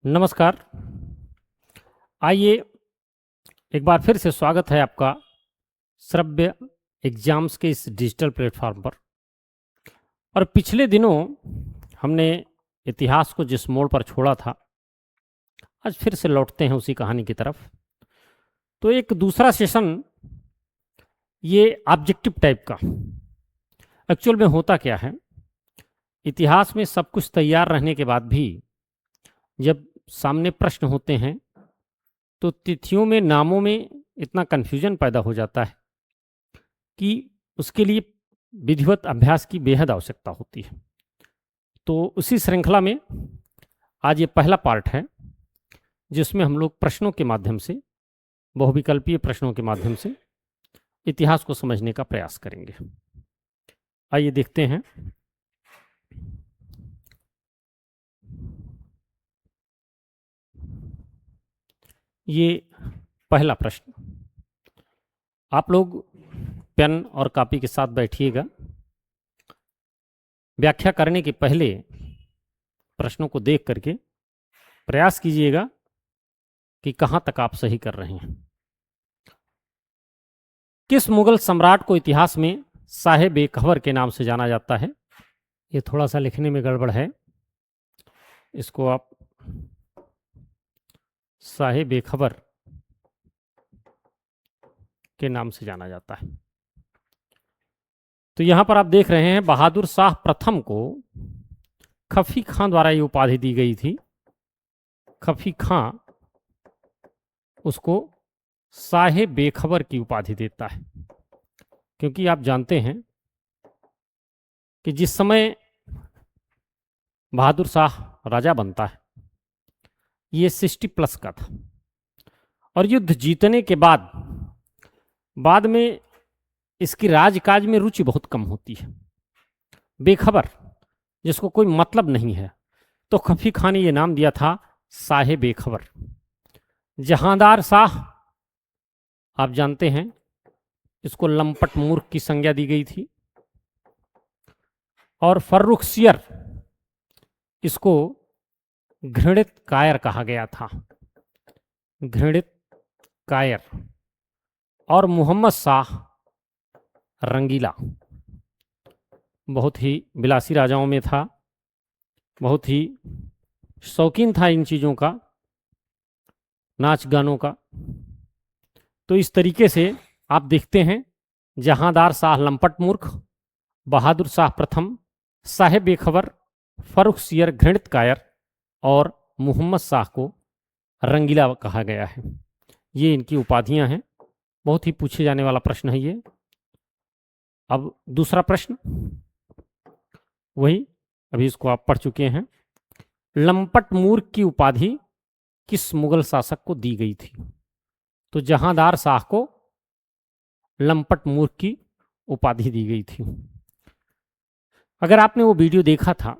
नमस्कार। आइए एक बार फिर से स्वागत है आपका श्रव्य एग्जाम्स के इस डिजिटल प्लेटफॉर्म पर। और पिछले दिनों हमने इतिहास को जिस मोड़ पर छोड़ा था, आज फिर से लौटते हैं उसी कहानी की तरफ। तो एक दूसरा सेशन ये ऑब्जेक्टिव टाइप का। एक्चुअल में होता क्या है, इतिहास में सब कुछ तैयार रहने के बाद भी जब सामने प्रश्न होते हैं तो तिथियों में, नामों में इतना कन्फ्यूजन पैदा हो जाता है कि उसके लिए विधिवत अभ्यास की बेहद आवश्यकता होती है। तो उसी श्रृंखला में आज ये पहला पार्ट है जिसमें हम लोग प्रश्नों के माध्यम से, बहुविकल्पीय प्रश्नों के माध्यम से इतिहास को समझने का प्रयास करेंगे। आइए देखते हैं। ये पहला प्रश्न, आप लोग पेन और कॉपी के साथ बैठिएगा। व्याख्या करने के पहले प्रश्नों को देख करके प्रयास कीजिएगा कि कहाँ तक आप सही कर रहे हैं। किस मुगल सम्राट को इतिहास में साहिब-ए-खबर के नाम से जाना जाता है? ये थोड़ा सा लिखने में गड़बड़ है, इसको आप साहिब-ए-खबर के नाम से जाना जाता है। तो यहां पर आप देख रहे हैं बहादुर शाह प्रथम को खफी खां द्वारा ये उपाधि दी गई थी। खफी खां उसको साहिब-ए-खबर की उपाधि देता है, क्योंकि आप जानते हैं कि जिस समय बहादुर शाह राजा बनता है ये 60+ का था, और युद्ध जीतने के बाद में इसकी राजकाज में रुचि बहुत कम होती है। बेखबर, जिसको कोई मतलब नहीं है, तो खफी खां ने ये नाम दिया था साहिब-ए-खबर। जहांदार शाह, आप जानते हैं, इसको लंपट मूर्ख की संज्ञा दी गई थी। और फर्रुखसियर, इसको घृणित कायर कहा गया था, घृणित कायर। और मोहम्मद शाह रंगीला, बहुत ही विलासी राजाओं में था, बहुत ही शौकीन था इन चीज़ों का, नाच गानों का। तो इस तरीके से आप देखते हैं जहांदार शाह लंपट मूर्ख, बहादुर शाह प्रथम साहिब-ए-खबर, फर्रुखसियर घृणित कायर और मोहम्मद शाह को रंगीला कहा गया है। ये इनकी उपाधियां हैं। बहुत ही पूछे जाने वाला प्रश्न है ये। अब दूसरा प्रश्न, वही अभी इसको आप पढ़ चुके हैं। लंपट मूर्ख की उपाधि किस मुगल शासक को दी गई थी? तो जहांदार शाह को लंपट मूर्ख की उपाधि दी गई थी। अगर आपने वो वीडियो देखा था,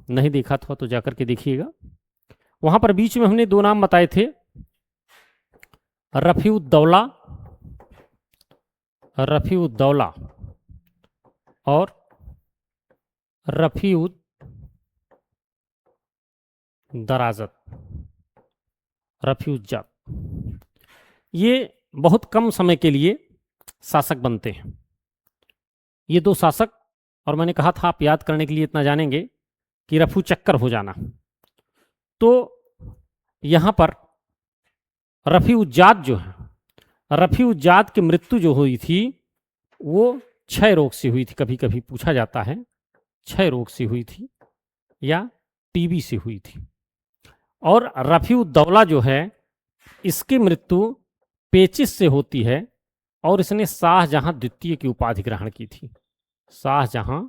नहीं देखा था तो जाकर के देखिएगा। वहां पर बीच में हमने दो नाम बताए थे, रफीउद्दौला और रफीउद दराजत, रफीउज्जात। ये बहुत कम समय के लिए शासक बनते हैं, ये दो शासक। और मैंने कहा था आप याद करने के लिए इतना जानेंगे कि रफू चक्कर हो जाना। तो यहां पर रफीउज्जात जो है, रफीउज्जात की मृत्यु जो हुई थी वो क्षय रोग से हुई थी। कभी कभी पूछा जाता है क्षय रोग से हुई थी या टीबी से हुई थी। और रफीउद्दौला जो है, इसकी मृत्यु पेचिस से होती है, और इसने शाहजहां द्वितीय की उपाधि ग्रहण की थी। शाहजहां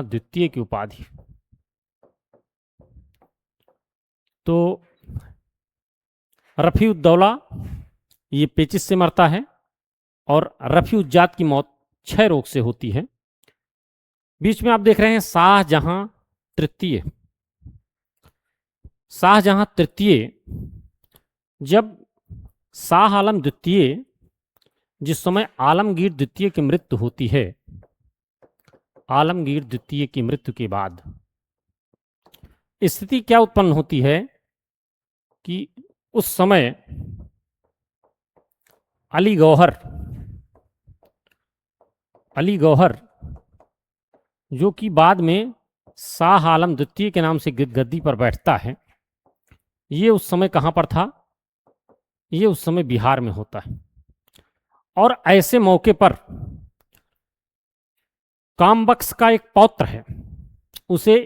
द्वितीय की उपाधि। तो रफीउद्दौला ये पेचिस से मरता है, और रफीउज्जात की मौत क्षय रोग से होती है। बीच में आप देख रहे हैं शाहजहां तृतीय। शाहजहां तृतीय, जब शाह आलम द्वितीय, जिस समय आलमगीर द्वितीय की मृत्यु होती है, आलमगीर द्वितीय की मृत्यु के बाद स्थिति क्या उत्पन्न होती है कि उस समय अली गौहर जो कि बाद में शाह आलम द्वितीय के नाम से गद्दी पर बैठता है, ये उस समय कहाँ पर था? ये उस समय बिहार में होता है। और ऐसे मौके पर कामबख्श का एक पौत्र है, उसे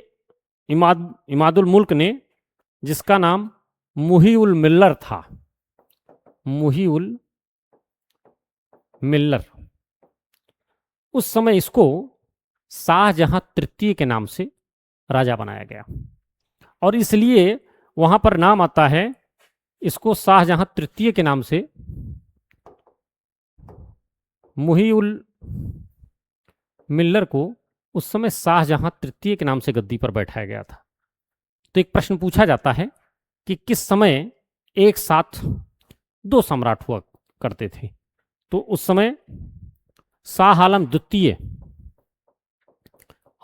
इमादुल मुल्क ने, जिसका नाम मुहीउल मिल्लर था, मुहीउल मिल्लर, उस समय इसको शाहजहां तृतीय के नाम से राजा बनाया गया और इसलिए वहां पर नाम आता है, इसको शाहजहां तृतीय के नाम से मुहीउल मिल्लर को उस समय शाहजहां तृतीय के नाम से गद्दी पर बैठाया गया था। तो एक प्रश्न पूछा जाता है कि किस समय एक साथ दो सम्राट हुआ करते थे? तो उस समय शाह आलम द्वितीय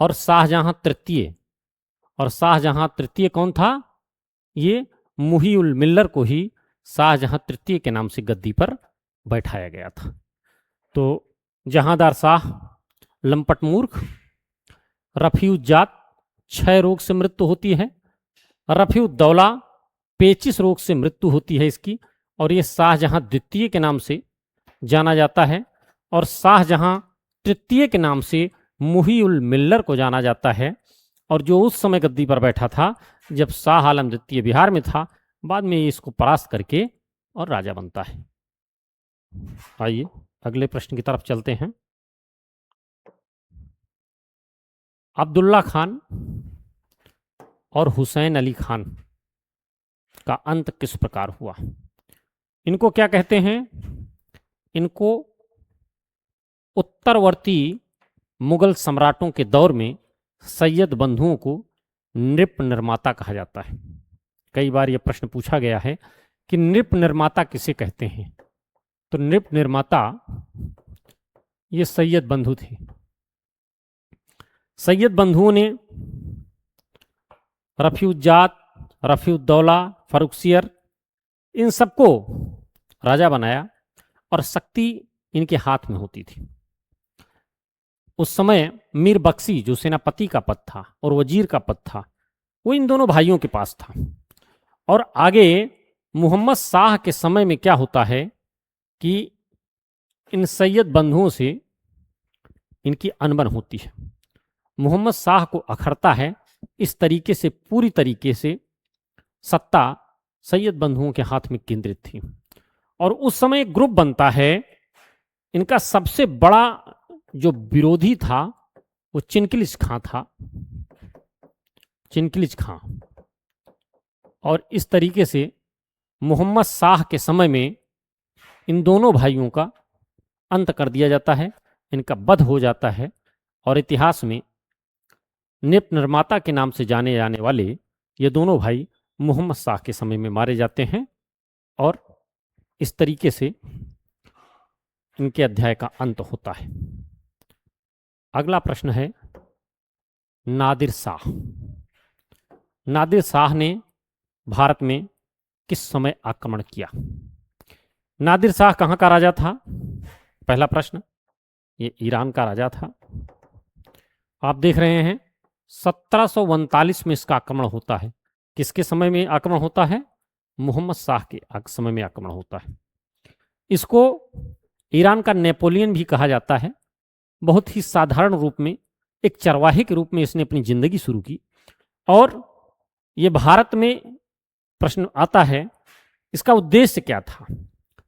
और शाहजहां तृतीय, और शाहजहां तृतीय कौन था? ये मुहीउल मिल्लर को ही शाहजहां तृतीय के नाम से गद्दी पर बैठाया गया था। तो जहांदार शाह लंपट मूर्ख, रफीउज्जात क्षय रोग से मृत्यु होती है, रफीउद्दौला पेचिस रोग से मृत्यु होती है इसकी, और ये शाहजहां द्वितीय के नाम से जाना जाता है। और शाहजहां तृतीय के नाम से मुहीउल मिल्लर को जाना जाता है, और जो उस समय गद्दी पर बैठा था जब शाह आलम द्वितीय बिहार में था, बाद में ये इसको परास्त करके और राजा बनता है। आइए अगले प्रश्न की तरफ चलते हैं। अब्दुल्ला खान और हुसैन अली खान का अंत किस प्रकार हुआ? इनको क्या कहते हैं? इनको उत्तरवर्ती मुगल सम्राटों के दौर में सैयद बंधुओं को नृप निर्माता कहा जाता है। कई बार यह प्रश्न पूछा गया है कि नृप निर्माता किसे कहते हैं? तो नृप निर्माता ये सैयद बंधु थे। सैयद बंधुओं ने रफीउज्जात, रफीउद्दौला, फर्रुखसियर, इन सबको राजा बनाया और शक्ति इनके हाथ में होती थी। उस समय मीर बख्शी जो सेनापति का पद था और वजीर का पद था, वो इन दोनों भाइयों के पास था। और आगे मोहम्मद शाह के समय में क्या होता है कि इन सैयद बंधुओं से इनकी अनबन होती है। मोहम्मद शाह को अखरता है, इस तरीके से पूरी तरीके से सत्ता सैयद बंधुओं के हाथ में केंद्रित थी। और उस समय एक ग्रुप बनता है, इनका सबसे बड़ा जो विरोधी था वो चिनकिलिज खां था, चिनकिलिज खां। और इस तरीके से मोहम्मद शाह के समय में इन दोनों भाइयों का अंत कर दिया जाता है, इनका वध हो जाता है। और इतिहास में नृप निर्माता के नाम से जाने जाने वाले ये दोनों भाई मोहम्मद शाह के समय में मारे जाते हैं और इस तरीके से इनके अध्याय का अंत होता है। अगला प्रश्न है नादिर शाह। नादिर शाह ने भारत में किस समय आक्रमण किया? नादिर शाह कहाँ का राजा था? पहला प्रश्न, ये ईरान का राजा था। आप देख रहे हैं 1739 में इसका आक्रमण होता है। किसके समय में आक्रमण होता है? मोहम्मद शाह के समय में आक्रमण होता है। इसको ईरान का नेपोलियन भी कहा जाता है। बहुत ही साधारण रूप में एक चरवाहे के रूप में इसने अपनी जिंदगी शुरू की और ये भारत में प्रश्न आता है इसका उद्देश्य क्या था?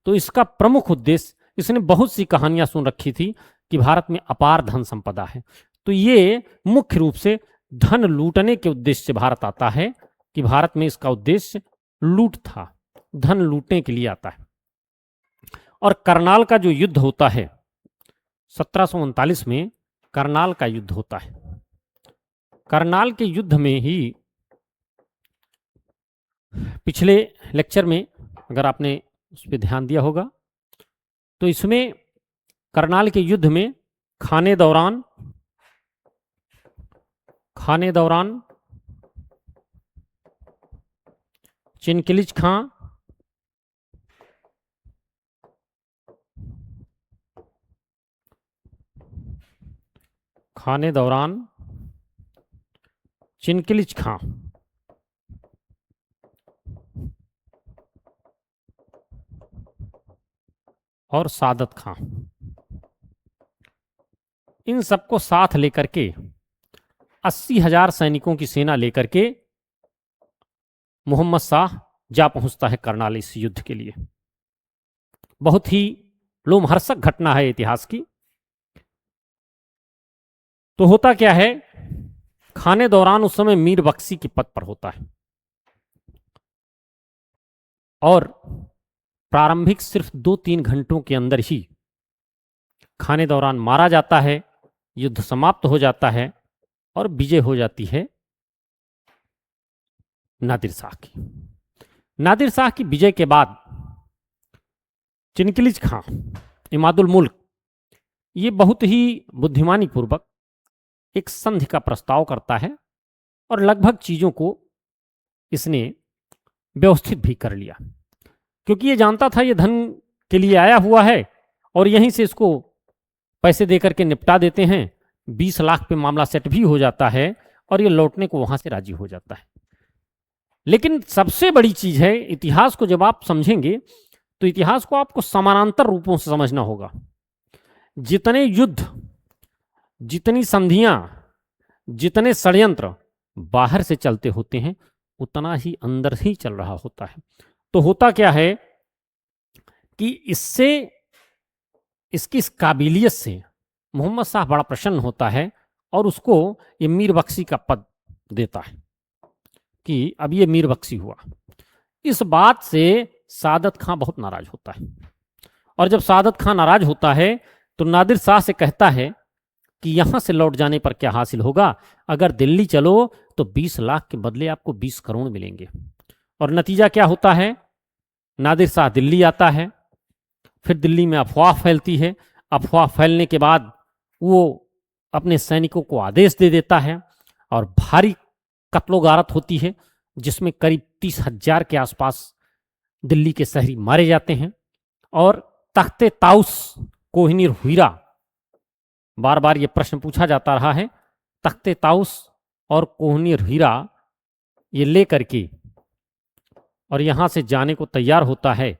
तो इसका प्रमुख उद्देश्य, इसने बहुत सी कहानियां सुन रखी थी कि भारत में अपार धन संपदा है, तो ये मुख्य रूप से धन लूटने के उद्देश्य से भारत आता है कि भारत में इसका उद्देश्य लूट था, धन लूटने के लिए आता है। और करनाल का जो युद्ध होता है 1739 में, करनाल का युद्ध होता है। करनाल के युद्ध में ही पिछले लेक्चर में अगर आपने उस पर ध्यान दिया होगा तो इसमें करनाल के युद्ध में खाने दौरान चिनकिलिज खां, खाने दौरान चिनकिलिज खां और सादत खां, इन सबको साथ लेकर के 80,000 सैनिकों की सेना लेकर के मोहम्मद शाह जा पहुंचता है करनाल इस युद्ध के लिए। बहुत ही लोमहर्षक घटना है इतिहास की। तो होता क्या है, खाने दौरान उस समय मीर बख्शी के पद पर होता है और प्रारंभिक सिर्फ 2-3 घंटों के अंदर ही खाने दौरान मारा जाता है, युद्ध समाप्त हो जाता है और विजय हो जाती है नादिर शाह की। नादिर शाह की विजय के बाद चिनकिलिज खां इमादुल मुल्क ये बहुत ही बुद्धिमानी पूर्वक एक संधि का प्रस्ताव करता है और लगभग चीजों को इसने व्यवस्थित भी कर लिया, क्योंकि ये जानता था ये धन के लिए आया हुआ है और यहीं से इसको पैसे देकर के निपटा देते हैं। 20 लाख पे मामला सेट भी हो जाता है और ये लौटने को वहां से राजी हो जाता है। लेकिन सबसे बड़ी चीज है, इतिहास को जब आप समझेंगे तो इतिहास को आपको समानांतर रूपों से समझना होगा। जितने युद्ध, जितनी संधियां, जितने षड्यंत्र बाहर से चलते होते हैं उतना ही अंदर ही चल रहा होता है। तो होता क्या है कि इससे, इसकी इस काबिलियत से मोहम्मद शाह बड़ा प्रसन्न होता है और उसको ये मीर बख्शी का पद देता है कि अब ये मीर बख्शी हुआ। इस बात से सादत खां बहुत नाराज होता है और जब सादत खां नाराज होता है तो नादिर शाह से कहता है कि यहां से लौट जाने पर क्या हासिल होगा, अगर दिल्ली चलो तो 20 लाख के बदले आपको 20 करोड़ मिलेंगे। और नतीजा क्या होता है, नादिर शाह दिल्ली आता है, फिर दिल्ली में अफवाह फैलती है। अफवाह फैलने के बाद वो अपने सैनिकों को आदेश दे देता है और भारी कत्लो गारत होती है जिसमें करीब 30,000 के आसपास दिल्ली के शहरी मारे जाते हैं। और तख्ते ताउस कोहिनूर हीरा, बार बार ये प्रश्न पूछा जाता रहा है, तख्ते ताउस और कोहिनूर हीरा ये लेकर के और यहां से जाने को तैयार होता है,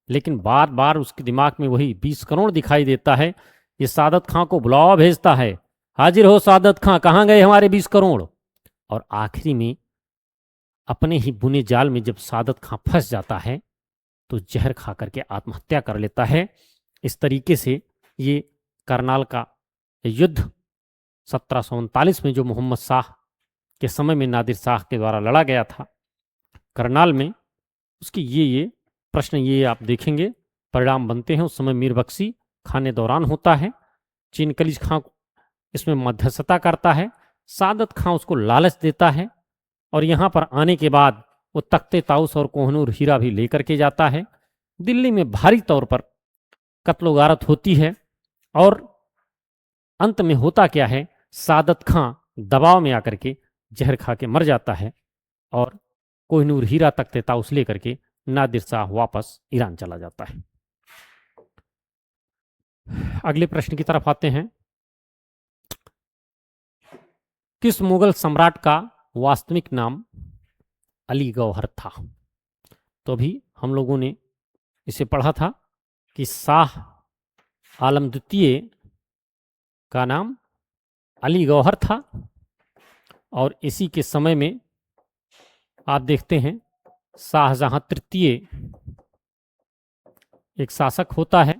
लेकिन बार बार उसके दिमाग में वही 20 करोड़ दिखाई देता है। ये सादत खां को बुलावा भेजता है, हाजिर हो सादत खां, कहाँ गए हमारे 20 करोड़। और आखिरी में अपने ही बुने जाल में जब सादत खां फंस जाता है तो जहर खा करके आत्महत्या कर लेता है। इस तरीके से ये करनाल का युद्ध 1739 में जो मोहम्मद शाह के समय में नादिर शाह के द्वारा लड़ा गया था करनाल में, उसकी ये प्रश्न ये आप देखेंगे परिणाम बनते हैं। उस समय मीर बख्शी खाने दौरान होता है, चिनकिलिज खां इसमें मध्यस्थता करता है, सादत खां उसको लालच देता है और यहाँ पर आने के बाद वो तख्ते ताउस और कोहिनूर हीरा भी लेकर के जाता है। दिल्ली में भारी तौर पर कत्लो गारत होती है और अंत में होता क्या है, सादत खां दबाव में आकर के जहर खा के मर जाता है और कोहिनूर हीरा तख्ते ताउस लेकर के नादिर शाह वापस ईरान चला जाता है। अगले प्रश्न की तरफ आते हैं। किस मुगल सम्राट का वास्तविक नाम अली गौहर था? तो अभी हम लोगों ने इसे पढ़ा था कि शाह आलम द्वितीय का नाम अली गौहर था और इसी के समय में आप देखते हैं शाहजहां तृतीय एक शासक होता है,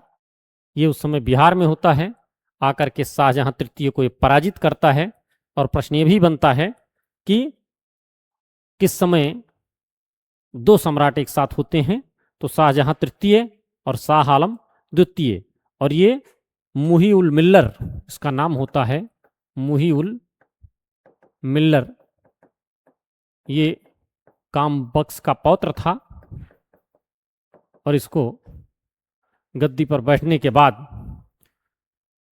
ये उस समय बिहार में होता है, आकर के शाहजहां तृतीय को ये पराजित करता है। और प्रश्न ये भी बनता है कि किस समय 2 सम्राट एक साथ होते हैं, तो शाहजहां तृतीय और शाह आलम द्वितीय, और ये मुही उल मिल्लर इसका नाम होता है, मुही उल मिल्लर ये कामबख्श का पौत्र था और इसको गद्दी पर बैठने के बाद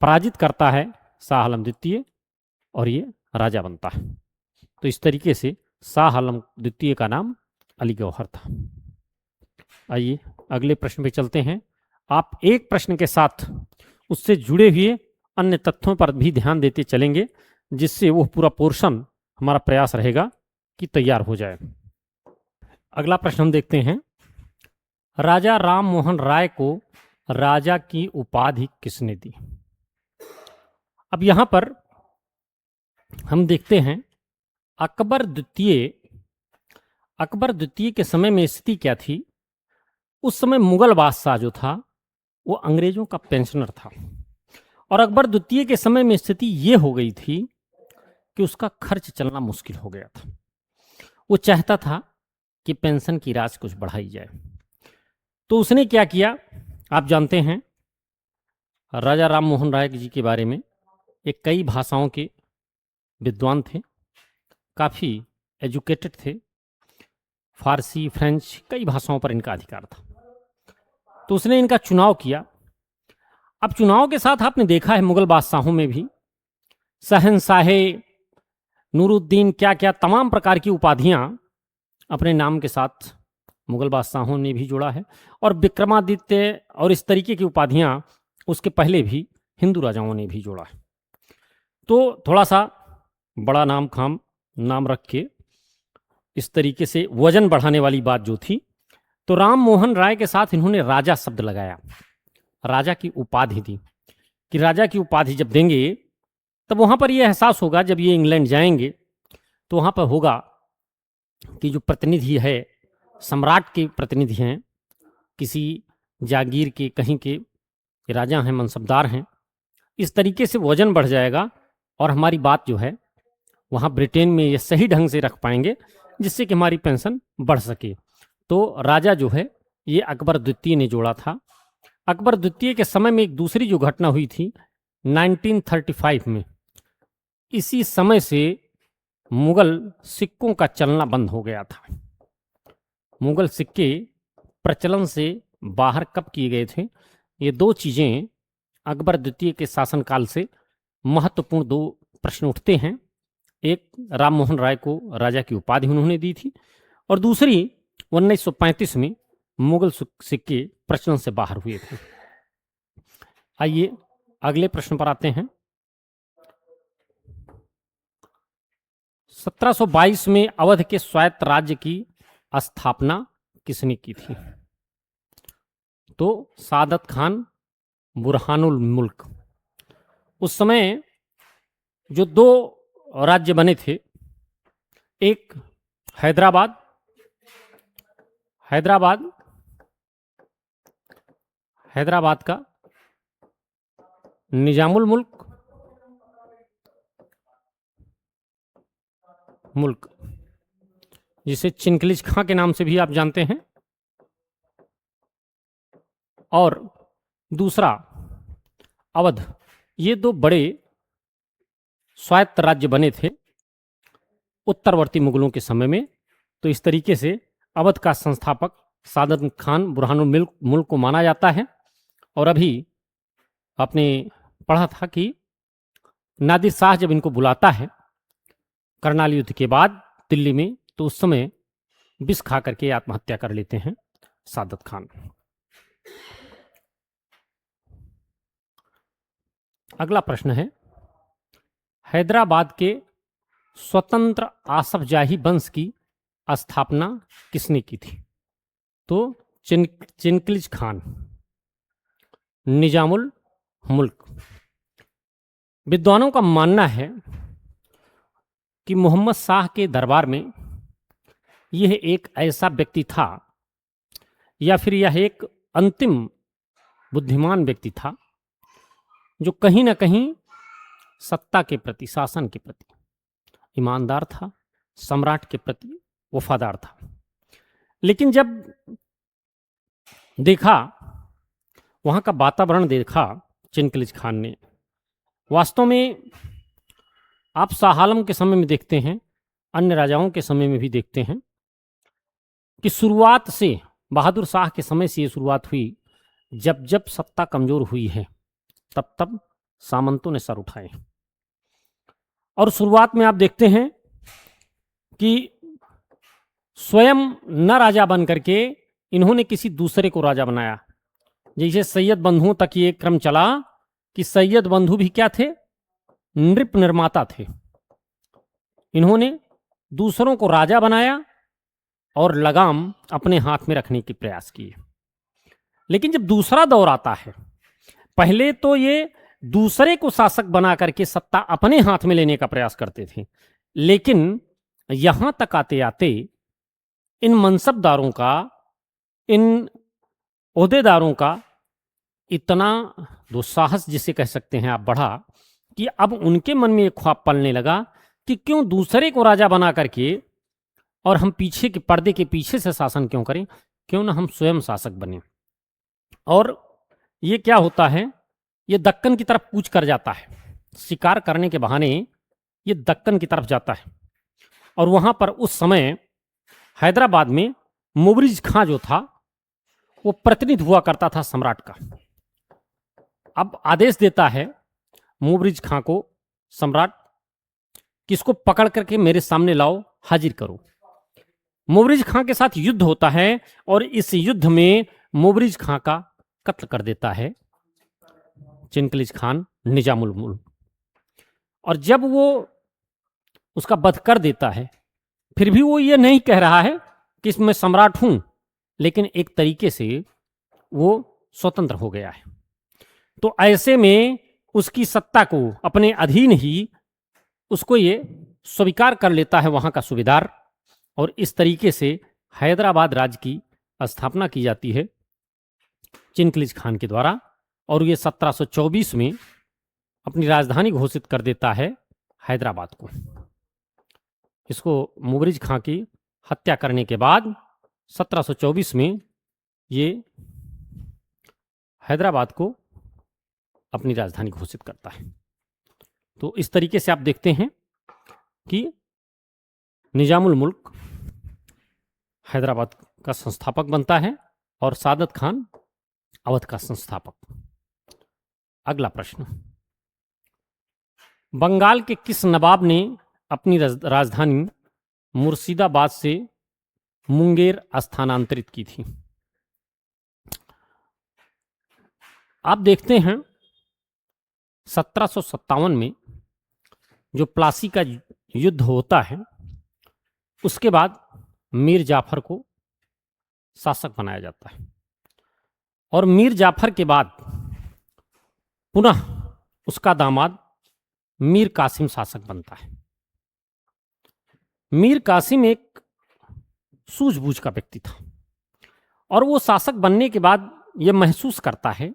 पराजित करता है शाह आलम द्वितीय और ये राजा बनता है। तो इस तरीके से शाह आलम द्वितीय का नाम अली गौहर था। आइए अगले प्रश्न पे चलते हैं। आप एक प्रश्न के साथ उससे जुड़े हुए अन्य तथ्यों पर भी ध्यान देते चलेंगे, जिससे वो पूरा पोर्शन हमारा प्रयास रहेगा कि तैयार हो जाए। अगला प्रश्न हम देखते हैं, राजा राम मोहन राय को राजा की उपाधि किसने दी? अब यहां पर हम देखते हैं अकबर द्वितीय के समय में स्थिति क्या थी। उस समय मुगल बादशाह जो था वो अंग्रेजों का पेंशनर था, और अकबर द्वितीय के समय में स्थिति ये हो गई थी कि उसका खर्च चलना मुश्किल हो गया था। वो चाहता था कि पेंशन की राशि कुछ बढ़ाई जाए। तो उसने क्या किया, आप जानते हैं राजा राम मोहन राय जी के बारे में, ये कई भाषाओं के विद्वान थे, काफ़ी एजुकेटेड थे, फारसी फ्रेंच कई भाषाओं पर इनका अधिकार था। तो उसने इनका चुनाव किया। अब चुनाव के साथ आपने देखा है मुगल बादशाहों में भी शहंशाहे, नूरुद्दीन, क्या क्या तमाम प्रकार की उपाधियां अपने नाम के साथ मुगल बादशाहों ने भी जोड़ा है, और विक्रमादित्य और इस तरीके की उपाधियां उसके पहले भी हिंदू राजाओं ने भी जोड़ा है। तो थोड़ा सा बड़ा नाम रख के इस तरीके से वजन बढ़ाने वाली बात जो थी, तो राम मोहन राय के साथ इन्होंने राजा शब्द लगाया, राजा की उपाधि दी कि राजा की उपाधि जब देंगे तब वहाँ पर यह एहसास होगा, जब ये इंग्लैंड जाएंगे तो वहाँ पर होगा कि जो प्रतिनिधि है, सम्राट के प्रतिनिधि हैं, किसी जागीर के, कहीं के राजा हैं, मनसबदार हैं, इस तरीके से वजन बढ़ जाएगा और हमारी बात जो है वहाँ ब्रिटेन में ये सही ढंग से रख पाएंगे, जिससे कि हमारी पेंशन बढ़ सके। तो राजा जो है ये अकबर द्वितीय ने जोड़ा था। अकबर द्वितीय के समय में एक दूसरी जो घटना हुई थी 1935 में, इसी समय से मुगल सिक्कों का चलना बंद हो गया था। मुगल सिक्के प्रचलन से बाहर कब किए गए थे? ये दो चीज़ें अकबर द्वितीय के शासनकाल से महत्वपूर्ण दो प्रश्न उठते हैं। एक, राम मोहन राय को राजा की उपाधि उन्होंने दी थी, और दूसरी 1935 में मुगल सिक्के प्रचलन से बाहर हुए थे। आइए अगले प्रश्न पर आते हैं। 1722 में अवध के स्वायत्त राज्य की स्थापना किसने की थी? तो सादत खान, बुरहानुल मुल्क। उस समय जो दो राज्य बने थे, एक हैदराबाद का निजामुल मुल्क, जिसे चिनकलिज खां के नाम से भी आप जानते हैं, और दूसरा अवध। ये दो बड़े स्वायत्त राज्य बने थे उत्तरवर्ती मुगलों के समय में। तो इस तरीके से अवध का संस्थापक सादत खान बुरहानुल मुल्क को माना जाता है। और अभी आपने पढ़ा था कि नादिर शाह जब इनको बुलाता है करनाल युद्ध के बाद दिल्ली में, तो उस समय विष खा करके आत्महत्या कर लेते हैं सादत खान। अगला प्रश्न है, हैदराबाद के स्वतंत्र आसफ जाही वंश की स्थापना किसने की थी? तो चिनकलिज खान, निजामुल मुल्क। विद्वानों का मानना है कि मोहम्मद शाह के दरबार में यह एक ऐसा व्यक्ति था, या फिर यह एक अंतिम बुद्धिमान व्यक्ति था, जो कहीं ना कहीं सत्ता के प्रति, शासन के प्रति ईमानदार था, सम्राट के प्रति वफादार था। लेकिन जब देखा, वहाँ का वातावरण देखा चिनकलिज खान ने, वास्तव में आप शाह आलम के समय में देखते हैं, अन्य राजाओं के समय में भी देखते हैं कि शुरुआत से, बहादुर शाह के समय से ये शुरुआत हुई, जब जब सत्ता कमजोर हुई है तब तब सामंतों ने सर उठाए। और शुरुआत में आप देखते हैं कि स्वयं न राजा बन करके इन्होंने किसी दूसरे को राजा बनाया। जैसे सैयद बंधुओं तक ये क्रम चला कि सैयद बंधु भी क्या थे? नृप निर्माता थे। इन्होंने दूसरों को राजा बनाया और लगाम अपने हाथ में रखने की प्रयास किए। लेकिन जब दूसरा दौर आता है, पहले तो ये दूसरे को शासक बना करके सत्ता अपने हाथ में लेने का प्रयास करते थे, लेकिन यहां तक आते आते इन मनसबदारों का, इन ओहदेदारों का इतना दुस्साहस जिसे कह सकते हैं आप बढ़ा कि अब उनके मन में एक ख्वाब पलने लगा कि क्यों दूसरे को राजा बना करके और हम पीछे के पर्दे के पीछे से शासन क्यों करें, क्यों ना हम स्वयं शासक बने। और ये क्या होता है, ये दक्कन की तरफ कूच कर जाता है। शिकार करने के बहाने ये दक्कन की तरफ जाता है और वहां पर उस समय हैदराबाद में मुबरिज खां जो था वो प्रतिनिधि हुआ करता था सम्राट का। अब आदेश देता है मुबरिज खां को सम्राट कि इसको पकड़ करके मेरे सामने लाओ, हाजिर करो। मुबरिज खां के साथ युद्ध होता है और इस युद्ध में मुबरिज खां का कत्ल कर देता है चिनकलिज खान निजामुल मुल्क। और जब वो उसका वध कर देता है, फिर भी वो ये नहीं कह रहा है कि मैं सम्राट हूं, लेकिन एक तरीके से वो स्वतंत्र हो गया है। तो ऐसे में उसकी सत्ता को अपने अधीन ही उसको ये स्वीकार कर लेता है वहां का सूबेदार, और इस तरीके से हैदराबाद राज्य की स्थापना की जाती है चिनकलिज खान के द्वारा। और ये 1724 में अपनी राजधानी घोषित कर देता है हैदराबाद को। इसको मुबरिज खां की हत्या करने के बाद 1724 में ये हैदराबाद को अपनी राजधानी घोषित करता है। तो इस तरीके से आप देखते हैं कि निजामुल मुल्क हैदराबाद का संस्थापक बनता है और सादत खान अवध का संस्थापक। अगला प्रश्न, बंगाल के किस नवाब ने अपनी राजधानी मुर्शिदाबाद से मुंगेर स्थानांतरित की थी? आप देखते हैं 1757 में जो प्लासी का युद्ध होता है, उसके बाद मीर जाफर को शासक बनाया जाता है और मीर जाफर के बाद पुनः उसका दामाद मीर कासिम शासक बनता है। मीर कासिम एक सूझबूझ का व्यक्ति था और वो शासक बनने के बाद ये महसूस करता है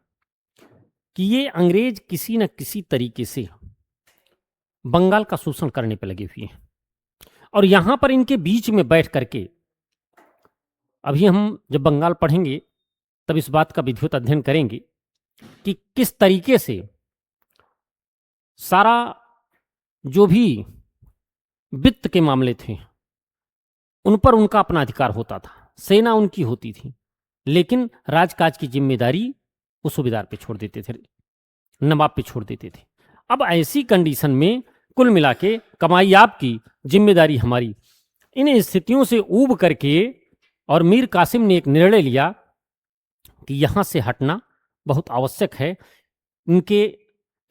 कि ये अंग्रेज किसी न किसी तरीके से बंगाल का शोषण करने पर लगे हुए हैं और यहां पर इनके बीच में बैठ करके, अभी हम जब बंगाल पढ़ेंगे तब इस बात का विधिवत अध्ययन करेंगे कि किस तरीके से सारा जो भी वित्त के मामले थे उन पर उनका अपना अधिकार होता था, सेना उनकी होती थी, लेकिन राजकाज की जिम्मेदारी वो सूबेदार पे छोड़ देते थे, नवाब पे छोड़ देते थे। अब ऐसी कंडीशन में कुल मिला के कमाई आपकी, जिम्मेदारी हमारी, इन स्थितियों से ऊब करके और मीर कासिम ने एक निर्णय लिया कि यहां से हटना बहुत आवश्यक है, इनके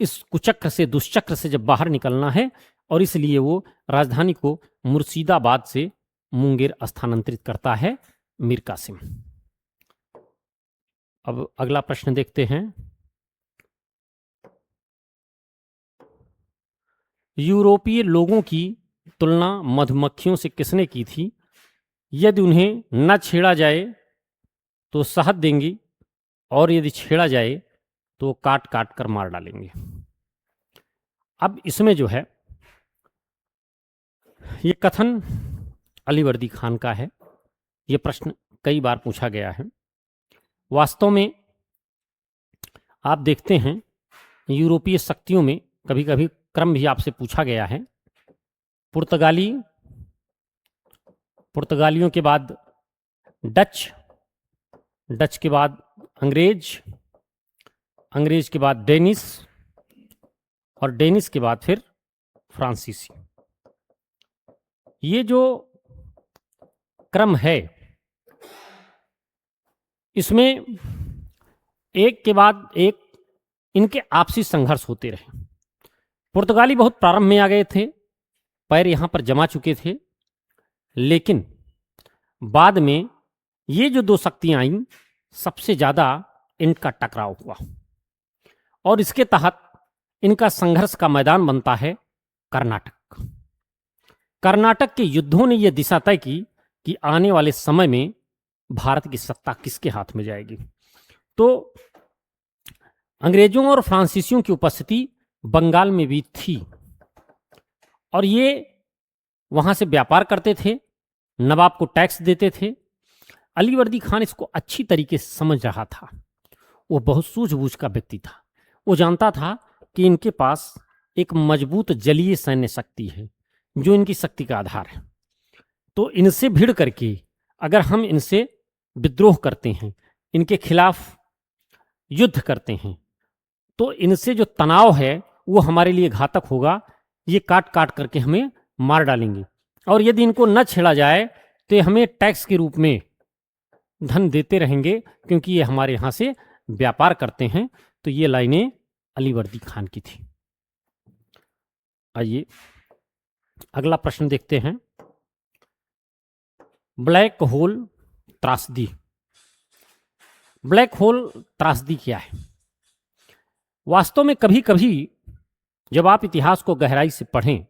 इस कुचक्र से, दुष्चक्र से जब बाहर निकलना है, और इसलिए वो राजधानी को मुर्शिदाबाद से मुंगेर स्थानांतरित करता है मीर कासिम। अब अगला प्रश्न देखते हैं, यूरोपीय लोगों की तुलना मधुमक्खियों से किसने की थी? यदि उन्हें न छेड़ा जाए तो शहद देंगी और यदि छेड़ा जाए तो काट काट कर मार डालेंगे। अब इसमें जो है ये कथन अलीवर्दी खान का है। ये प्रश्न कई बार पूछा गया है। वास्तव में आप देखते हैं यूरोपीय शक्तियों में कभी कभी क्रम भी आपसे पूछा गया है। पुर्तगालियों के बाद डच, डच के बाद अंग्रेज, अंग्रेज के बाद डेनिस और डेनिस के बाद फिर फ्रांसीसी। ये जो क्रम है, इसमें एक के बाद एक इनके आपसी संघर्ष होते रहे। पुर्तगाली बहुत प्रारंभ में आ गए थे, पैर यहाँ पर जमा चुके थे, लेकिन बाद में ये जो दो शक्तियाँ आईं, सबसे ज़्यादा इनका टकराव हुआ और इसके तहत इनका संघर्ष का मैदान बनता है कर्नाटक। कर्नाटक के युद्धों ने यह दिशा तय की कि आने वाले समय में भारत की सत्ता किसके हाथ में जाएगी। तो अंग्रेजों और फ्रांसीसियों की उपस्थिति बंगाल में भी थी और ये वहाँ से व्यापार करते थे, नवाब को टैक्स देते थे। अलीवर्दी खान इसको अच्छी तरीके से समझ रहा था। वो बहुत सूझबूझ का व्यक्ति था। वो जानता था कि इनके पास एक मजबूत जलीय सैन्य शक्ति है जो इनकी शक्ति का आधार है। तो इनसे भिड़ करके अगर हम इनसे विद्रोह करते हैं, इनके खिलाफ युद्ध करते हैं, तो इनसे जो तनाव है वो हमारे लिए घातक होगा। ये काट काट करके हमें मार डालेंगे और यदि इनको न छेड़ा जाए तो ये हमें टैक्स के रूप में धन देते रहेंगे क्योंकि ये हमारे यहाँ से व्यापार करते हैं। तो ये लाइनें अलीवर्दी खान की थी। आइए अगला प्रश्न देखते हैं। ब्लैक होल त्रासदी। ब्लैक होल त्रासदी क्या है? वास्तव में कभी कभी जब आप इतिहास को गहराई से पढ़ें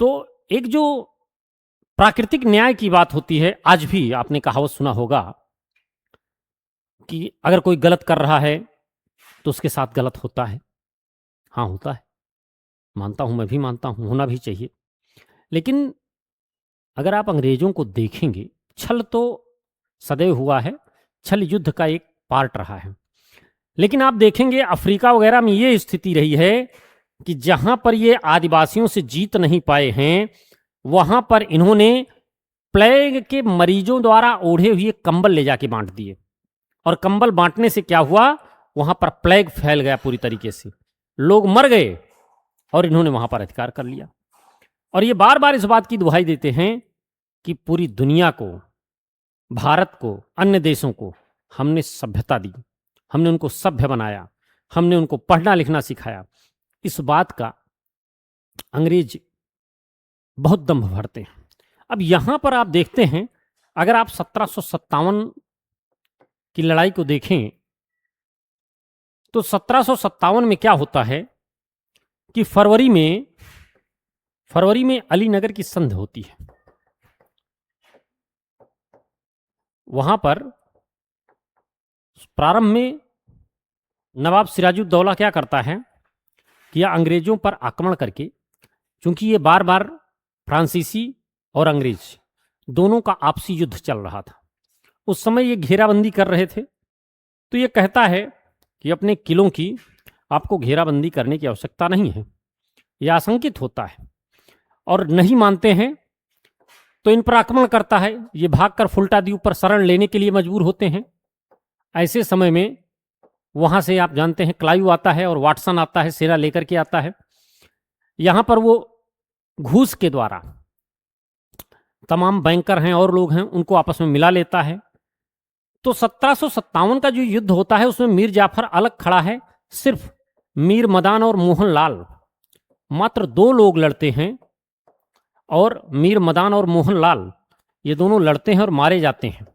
तो एक जो प्राकृतिक न्याय की बात होती है, आज भी आपने कहावत सुना होगा कि अगर कोई गलत कर रहा है तो उसके साथ गलत होता है। हाँ, होता है, मानता हूं, मैं भी मानता हूं, होना भी चाहिए। लेकिन अगर आप अंग्रेजों को देखेंगे, छल तो सदैव हुआ है, छल युद्ध का एक पार्ट रहा है। लेकिन आप देखेंगे अफ्रीका वगैरह में ये स्थिति रही है कि जहां पर ये आदिवासियों से जीत नहीं पाए हैं, वहां पर इन्होंने प्लेग के मरीजों द्वारा ओढ़े हुए कंबल ले जाके बांट दिए और कंबल बांटने से क्या हुआ, वहां पर प्लेग फैल गया पूरी तरीके से, लोग मर गए और इन्होंने वहां पर अधिकार कर लिया। और ये बार बार इस बात की दुहाई देते हैं कि पूरी दुनिया को, भारत को, अन्य देशों को हमने सभ्यता दी, हमने उनको सभ्य बनाया, हमने उनको पढ़ना लिखना सिखाया। इस बात का अंग्रेज बहुत दंभ भरते हैं। अब यहां पर आप देखते हैं, अगर आप 1757 की लड़ाई को देखें तो 1757 में क्या होता है कि फरवरी में अलीनगर की संधि होती है। वहां पर प्रारंभ में नवाब सिराजुद्दौला क्या करता है कि यह अंग्रेजों पर आक्रमण करके, चूंकि ये बार बार फ्रांसीसी और अंग्रेज दोनों का आपसी युद्ध चल रहा था, उस समय ये घेराबंदी कर रहे थे। तो ये कहता है कि अपने किलों की आपको घेराबंदी करने की आवश्यकता नहीं है, यह आशंकित होता है और नहीं मानते हैं तो इन पर आक्रमण करता है। ये भागकर फुल्टा द्वीप पर शरण लेने के लिए मजबूर होते हैं। ऐसे समय में वहां से आप जानते हैं क्लाइव आता है और वाटसन आता है, सेना लेकर के आता है। यहां पर वो घूस के द्वारा तमाम बैंकर हैं और लोग हैं उनको आपस में मिला लेता है। तो 1757 का जो युद्ध होता है उसमें मीर जाफर अलग खड़ा है, सिर्फ मीर मदान और मोहनलाल मात्र 2 लोग लड़ते हैं और मीर मदान और मोहनलाल ये दोनों लड़ते हैं और मारे जाते हैं।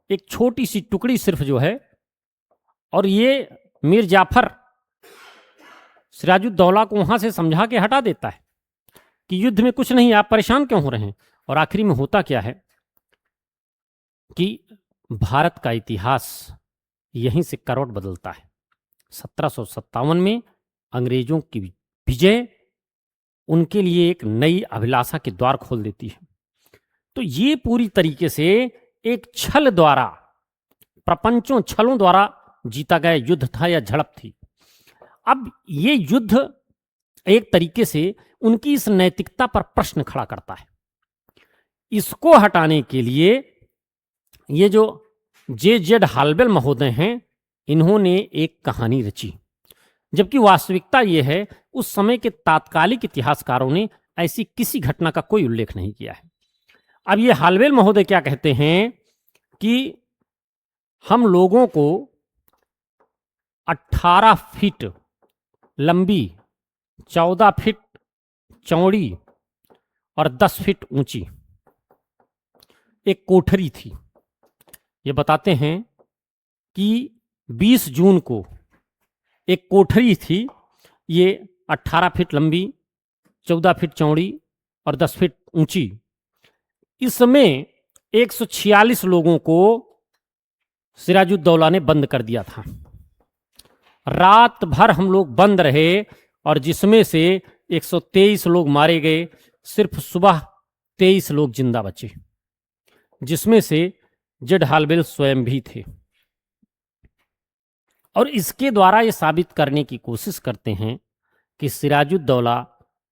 एक छोटी सी टुकड़ी सिर्फ जो है, और ये मीर जाफर सिराजुद्दौला को वहां से समझा के हटा देता है कि युद्ध में कुछ नहीं, आप परेशान क्यों हो रहे हैं। और आखिरी में होता क्या है कि भारत का इतिहास यहीं से करवट बदलता है। 1757 में अंग्रेजों की विजय उनके लिए एक नई अभिलाषा के द्वार खोल देती है। तो ये पूरी तरीके से एक छल द्वारा, प्रपंचों छलों द्वारा जीता गया युद्ध था या झड़प थी। अब ये युद्ध एक तरीके से उनकी इस नैतिकता पर प्रश्न खड़ा करता है। इसको हटाने के लिए ये जो जे हाल्बेल महोदय हैं, इन्होंने एक कहानी रची, जबकि वास्तविकता ये है उस समय के तात्कालिक इतिहासकारों ने ऐसी किसी घटना का कोई उल्लेख नहीं किया है। अब ये हालवेल महोदय क्या कहते हैं कि हम लोगों को 18 फीट लंबी, 14 फीट चौड़ी और 10 फीट ऊंची एक कोठरी थी। ये बताते हैं कि 20 जून को एक कोठरी थी, ये 18 फीट लंबी, 14 फीट चौड़ी और 10 फीट ऊंची। इसमें 146 लोगों को सिराजुद्दौला ने बंद कर दिया था। रात भर हम लोग बंद रहे और जिसमें से 123 लोग मारे गए, सिर्फ सुबह 23 लोग जिंदा बचे, जिसमें से जेड हालवेल स्वयं भी थे। और इसके द्वारा ये साबित करने की कोशिश करते हैं कि सिराजुद्दौला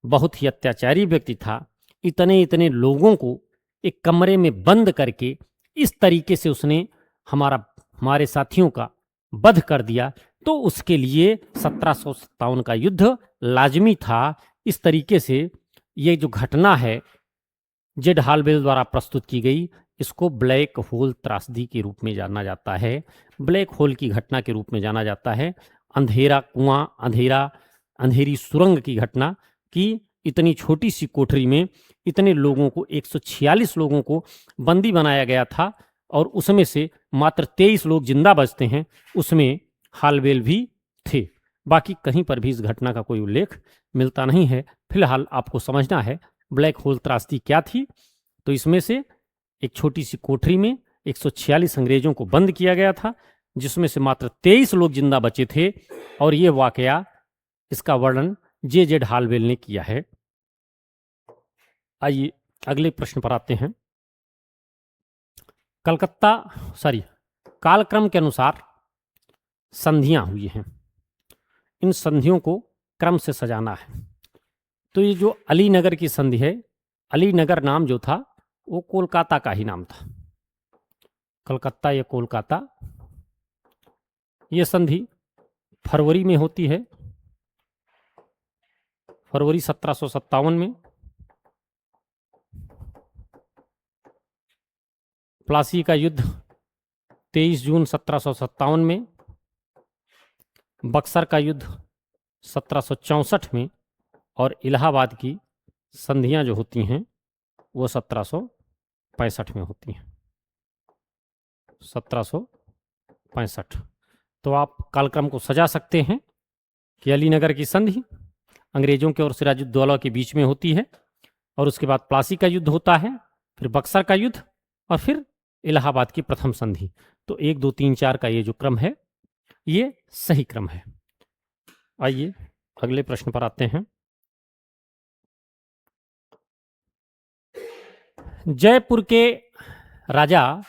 बहुत ही अत्याचारी व्यक्ति था। इतने लोगों को एक कमरे में बंद करके इस तरीके से उसने हमारे साथियों का वध कर दिया, तो उसके लिए 1757 का युद्ध लाजमी था। इस तरीके से ये जो घटना है जेड हालवेल द्वारा प्रस्तुत की गई, इसको ब्लैक होल त्रासदी के रूप में जाना जाता है, ब्लैक होल की घटना के रूप में जाना जाता है। अंधेरा कुआं, अंधेरी सुरंग की घटना कि इतनी छोटी सी कोठरी में इतने लोगों को, 146 लोगों को बंदी बनाया गया था और उसमें से मात्र 23 लोग जिंदा बचते हैं, उसमें हालवेल भी थे। बाकी कहीं पर भी इस घटना का कोई उल्लेख मिलता नहीं है। फिलहाल आपको समझना है ब्लैक होल त्रासदी क्या थी। तो इसमें से एक छोटी सी कोठरी में 146 अंग्रेजों को बंद किया गया था, जिसमें से मात्र 23 लोग जिंदा बचे थे। और ये वाकया, इसका वर्णन जेड हालवेल ने किया है। आइए अगले प्रश्न पर आते हैं। कालक्रम के अनुसार संधियां हुई हैं, इन संधियों को क्रम से सजाना है। तो ये जो अलीनगर की संधि है, अलीनगर नाम जो था वो कोलकाता का ही नाम था, कलकत्ता या कोलकाता। ये संधि फरवरी में होती है, फरवरी 1757 में। प्लासी का युद्ध 23 जून 1757 में, बक्सर का युद्ध 1764 में और इलाहाबाद की संधियां जो होती हैं वो 1765 में होती हैं, 1765। तो आप कालक्रम को सजा सकते हैं कि अलीनगर की संधि अंग्रेजों के और सिराजुद्दौला के बीच में होती है, और उसके बाद प्लासी का युद्ध होता है, फिर बक्सर का युद्ध और फिर इलाहाबाद की प्रथम संधि। तो 1 2 3 4 का ये जो क्रम है ये सही क्रम है। आइए अगले प्रश्न पर आते हैं। जयपुर के राजा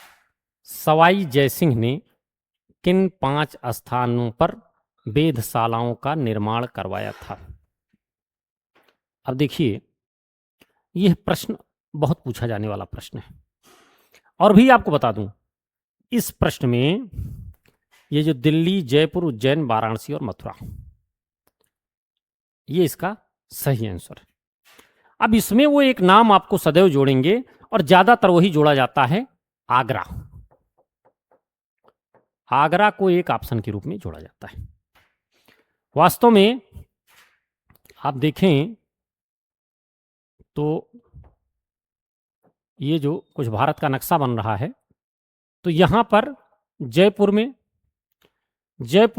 सवाई जयसिंह ने किन 5 स्थानों पर वेधशालाओं का निर्माण करवाया था? अब देखिए, यह प्रश्न बहुत पूछा जाने वाला प्रश्न है। और भी आपको बता दूं, इस प्रश्न में ये जो दिल्ली, जयपुर, उज्जैन, वाराणसी और मथुरा, ये इसका सही आंसर है। अब इसमें वो एक नाम आपको सदैव जोड़ेंगे और ज्यादातर वही जोड़ा जाता है, आगरा। आगरा को एक ऑप्शन के रूप में जोड़ा जाता है। वास्तव में आप देखें तो ये जो कुछ भारत का नक्शा बन रहा है, तो यहां पर जयपुर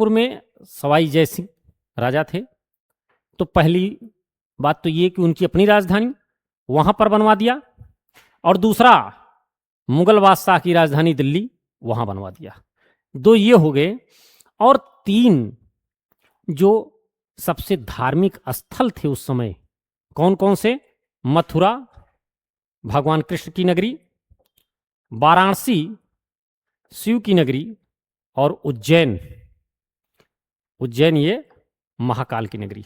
में सवाई जयसिंह राजा थे। तो पहली बात तो ये कि उनकी अपनी राजधानी वहां पर बनवा दिया, और दूसरा मुगल बादशाह की राजधानी दिल्ली वहां बनवा दिया। 2 ये हो गए। और 3 जो सबसे धार्मिक स्थल थे उस समय, कौन कौन से? मथुरा, भगवान कृष्ण की नगरी, वाराणसी, शिव की नगरी, और उज्जैन ये महाकाल की नगरी।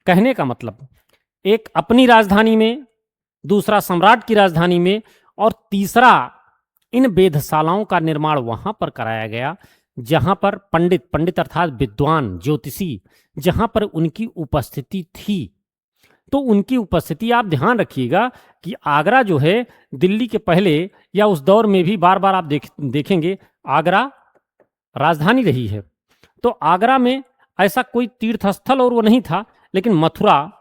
कहने का मतलब, एक अपनी राजधानी में, दूसरा सम्राट की राजधानी में, और तीसरा इन वेधशालाओं का निर्माण वहां पर कराया गया जहां पर पंडित अर्थात विद्वान, ज्योतिषी, जहां पर उनकी उपस्थिति थी। तो उनकी उपस्थिति आप ध्यान रखिएगा कि आगरा जो है दिल्ली के पहले या उस दौर में भी बार बार आप देखेंगे आगरा राजधानी रही है। तो आगरा में ऐसा कोई तीर्थस्थल और वो नहीं था, लेकिन मथुरा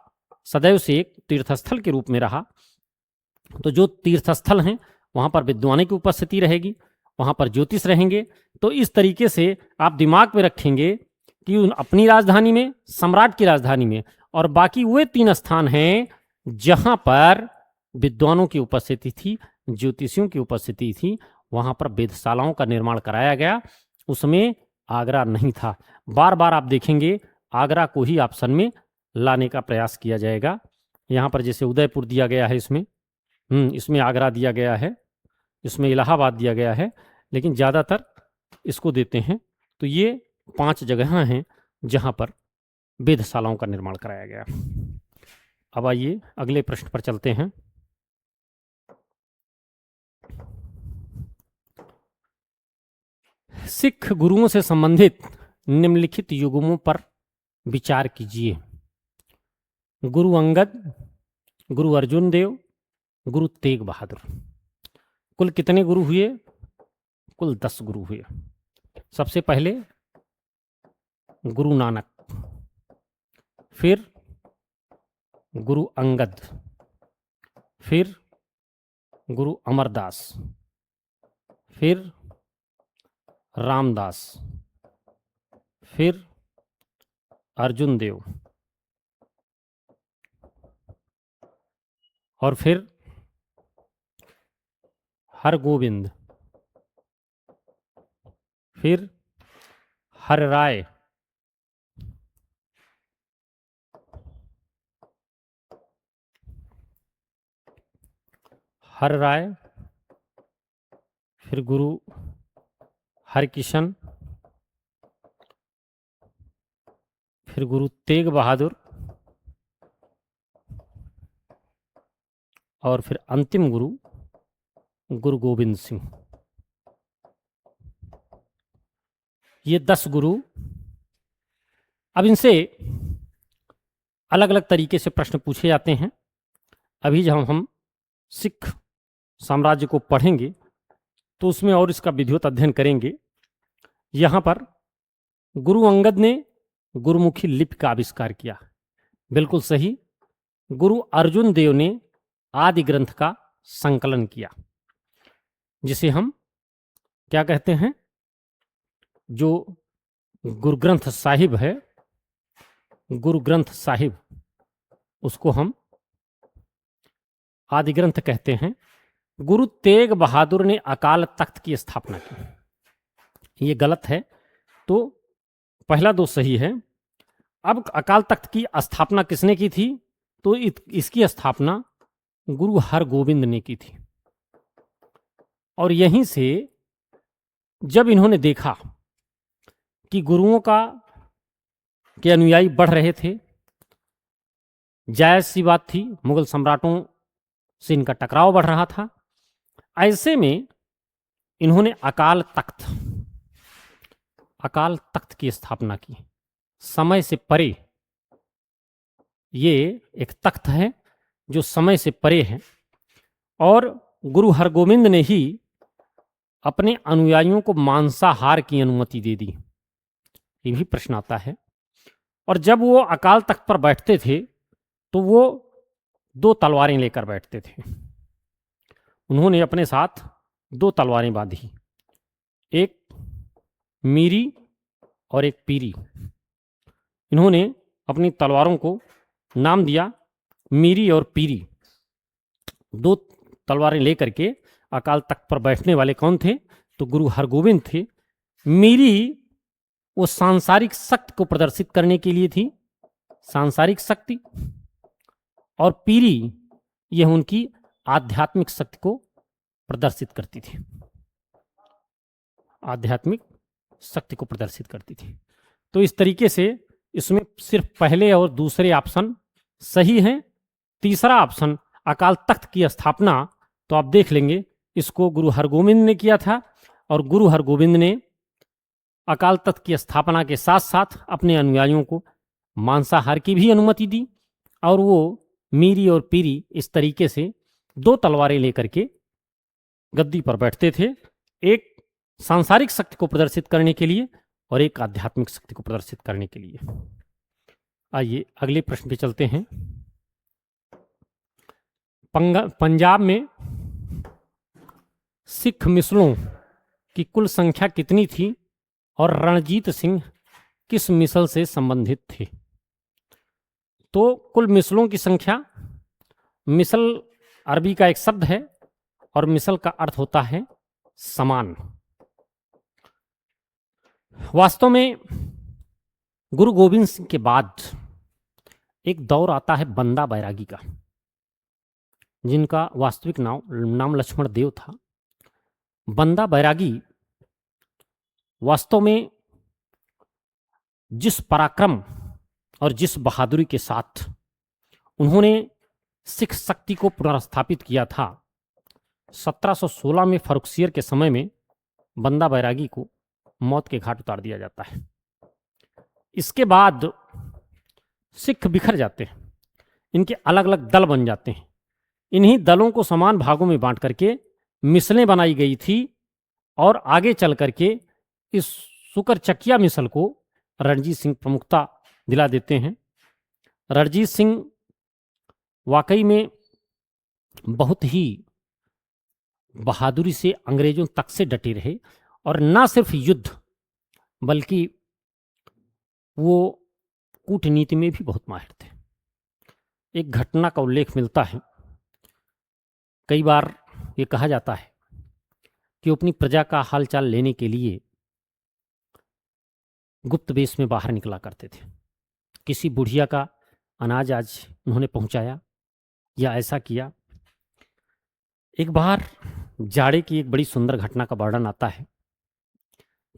सदैव से एक तीर्थस्थल के रूप में रहा। तो जो तीर्थस्थल हैं वहाँ पर विद्वानों की उपस्थिति रहेगी, वहाँ पर ज्योतिष रहेंगे। तो इस तरीके से आप दिमाग में रखेंगे कि अपनी राजधानी में, सम्राट की राजधानी में, और बाकी वे 3 स्थान हैं जहाँ पर विद्वानों की उपस्थिति थी, ज्योतिषियों की उपस्थिति थी, वहाँ पर वेधशालाओं का निर्माण कराया गया। उसमें आगरा नहीं था। बार बार आप देखेंगे आगरा को ही ऑप्शन में लाने का प्रयास किया जाएगा। यहाँ पर जैसे उदयपुर दिया गया है, इसमें आगरा दिया गया है, इसमें इलाहाबाद दिया गया है, लेकिन ज़्यादातर इसको देते हैं। तो ये 5 जगह हैं जहाँ पर वेधशालाओं का निर्माण कराया गया। अब आइए अगले प्रश्न पर चलते हैं। सिख गुरुओं से संबंधित निम्नलिखित युग्मों पर विचार कीजिए। गुरु अंगद, गुरु अर्जुन देव, गुरु तेग बहादुर। कुल कितने गुरु हुए? कुल 10 गुरु हुए। सबसे पहले गुरु नानक, फिर गुरु अंगद, फिर गुरु अमरदास, फिर रामदास, फिर अर्जुन देव, और फिर हरगोविंद, फिर हरराय, हरराय, फिर गुरु हरकिशन, फिर गुरु तेग बहादुर, और फिर अंतिम गुरु गुरु गोविंद सिंह। ये 10 गुरु। अब इनसे अलग अलग तरीके से प्रश्न पूछे जाते हैं। अभी जब हम सिख साम्राज्य को पढ़ेंगे तो उसमें और इसका विधिवत अध्ययन करेंगे। यहाँ पर गुरु अंगद ने गुरुमुखी लिपि का आविष्कार किया, बिल्कुल सही। गुरु अर्जुन देव ने आदि ग्रंथ का संकलन किया, जिसे हम क्या कहते हैं, जो गुरु ग्रंथ साहिब है, गुरु ग्रंथ साहिब, उसको हम आदि ग्रंथ कहते हैं। गुरु तेग बहादुर ने अकाल तख्त की स्थापना की। ये गलत है, तो पहला 2 सही है। अब अकाल तख्त की स्थापना किसने की थी? तो इसकी स्थापना गुरु हरगोविंद ने की थी। और यहीं से जब इन्होंने देखा कि गुरुओं के अनुयायी बढ़ रहे थे, जायज़ सी बात थी, मुगल सम्राटों से इनका टकराव बढ़ रहा था, ऐसे में इन्होंने अकाल तख्त की स्थापना की। समय से परे, ये एक तख्त है जो समय से परे है। और गुरु हरगोविंद ने ही अपने अनुयायियों को मांसाहार की अनुमति दे दी। ये भी प्रश्न आता है। और जब वो अकाल तख्त पर बैठते थे तो वो 2 तलवारें लेकर बैठते थे। उन्होंने अपने साथ 2 तलवारें बांधी, एक मीरी और एक पीरी। इन्होंने अपनी तलवारों को नाम दिया मीरी और पीरी। 2 तलवारें लेकर के अकाल तख्त पर बैठने वाले कौन थे? तो गुरु हरगोविंद थे। मीरी वो सांसारिक शक्ति को प्रदर्शित करने के लिए थी, सांसारिक शक्ति, और पीरी यह उनकी आध्यात्मिक शक्ति को प्रदर्शित करती थी, आध्यात्मिक शक्ति को प्रदर्शित करती थी। तो इस तरीके से इसमें सिर्फ पहले और दूसरे ऑप्शन सही हैं। तीसरा ऑप्शन अकाल तख्त की स्थापना, तो आप देख लेंगे इसको गुरु हरगोविंद ने किया था। और गुरु हरगोविंद ने अकाल तख्त की स्थापना के साथ साथ अपने अनुयायियों को मांसाहार की भी अनुमति दी, और वो मीरी और पीरी इस तरीके से दो तलवारें लेकर के गद्दी पर बैठते थे, एक सांसारिक शक्ति को प्रदर्शित करने के लिए और एक आध्यात्मिक शक्ति को प्रदर्शित करने के लिए। आइए अगले प्रश्न पे चलते हैं। पंजाब में सिख मिसलों की कुल संख्या कितनी थी और रणजीत सिंह किस मिसल से संबंधित थे? तो कुल मिसलों की संख्या, मिसल अरबी का एक शब्द है और मिसल का अर्थ होता है समान। वास्तव में गुरु गोविंद सिंह के बाद एक दौर आता है बंदा बैरागी का, जिनका वास्तविक नाम लक्ष्मण देव था। बंदा बैरागी वास्तव में जिस पराक्रम और जिस बहादुरी के साथ उन्होंने सिख शक्ति को पुनर्स्थापित किया था, 1716 में फर्रुखसियर के समय में बंदा बैरागी को मौत के घाट उतार दिया जाता है। इसके बाद सिख बिखर जाते हैं, इनके अलग अलग दल बन जाते हैं। इन्हीं दलों को समान भागों में बांट करके मिसलें बनाई गई थी और आगे चल करके इस सुकर चकिया मिसल को रणजीत सिंह प्रमुखता दिला देते हैं। रणजीत सिंह वाकई में बहुत ही बहादुरी से अंग्रेजों तक से डटे रहे और न सिर्फ युद्ध बल्कि वो कूटनीति में भी बहुत माहिर थे। एक घटना का उल्लेख मिलता है, कई बार ये कहा जाता है कि वो अपनी प्रजा का हालचाल लेने के लिए गुप्त वेश में बाहर निकला करते थे। किसी बुढ़िया का अनाज आज उन्होंने पहुंचाया या ऐसा किया। एक बार जाड़े की एक बड़ी सुंदर घटना का वर्णन आता है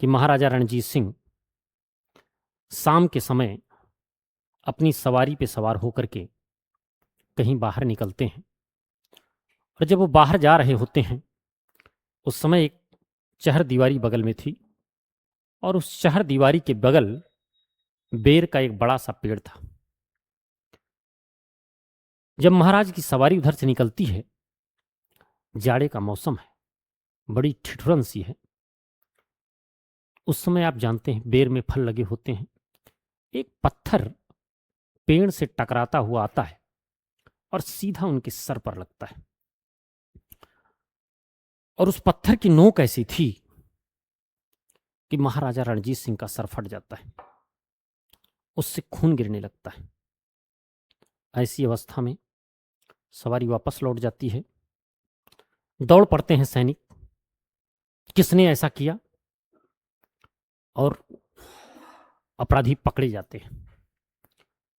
कि महाराजा रणजीत सिंह शाम के समय अपनी सवारी पे सवार होकर के कहीं बाहर निकलते हैं और जब वो बाहर जा रहे होते हैं उस समय एक चहर दीवारी बगल में थी और उस चहर दीवारी के बगल बेर का एक बड़ा सा पेड़ था। जब महाराज की सवारी उधर से निकलती है, जाड़े का मौसम है, बड़ी ठिठुरन सी है, उस समय आप जानते हैं बेर में फल लगे होते हैं। एक पत्थर पेड़ से टकराता हुआ आता है और सीधा उनके सर पर लगता है और उस पत्थर की नोक ऐसी थी कि महाराजा रणजीत सिंह का सर फट जाता है, उससे खून गिरने लगता है। ऐसी अवस्था में सवारी वापस लौट जाती है। दौड़ पड़ते हैं सैनिक, किसने ऐसा किया, और अपराधी पकड़े जाते हैं।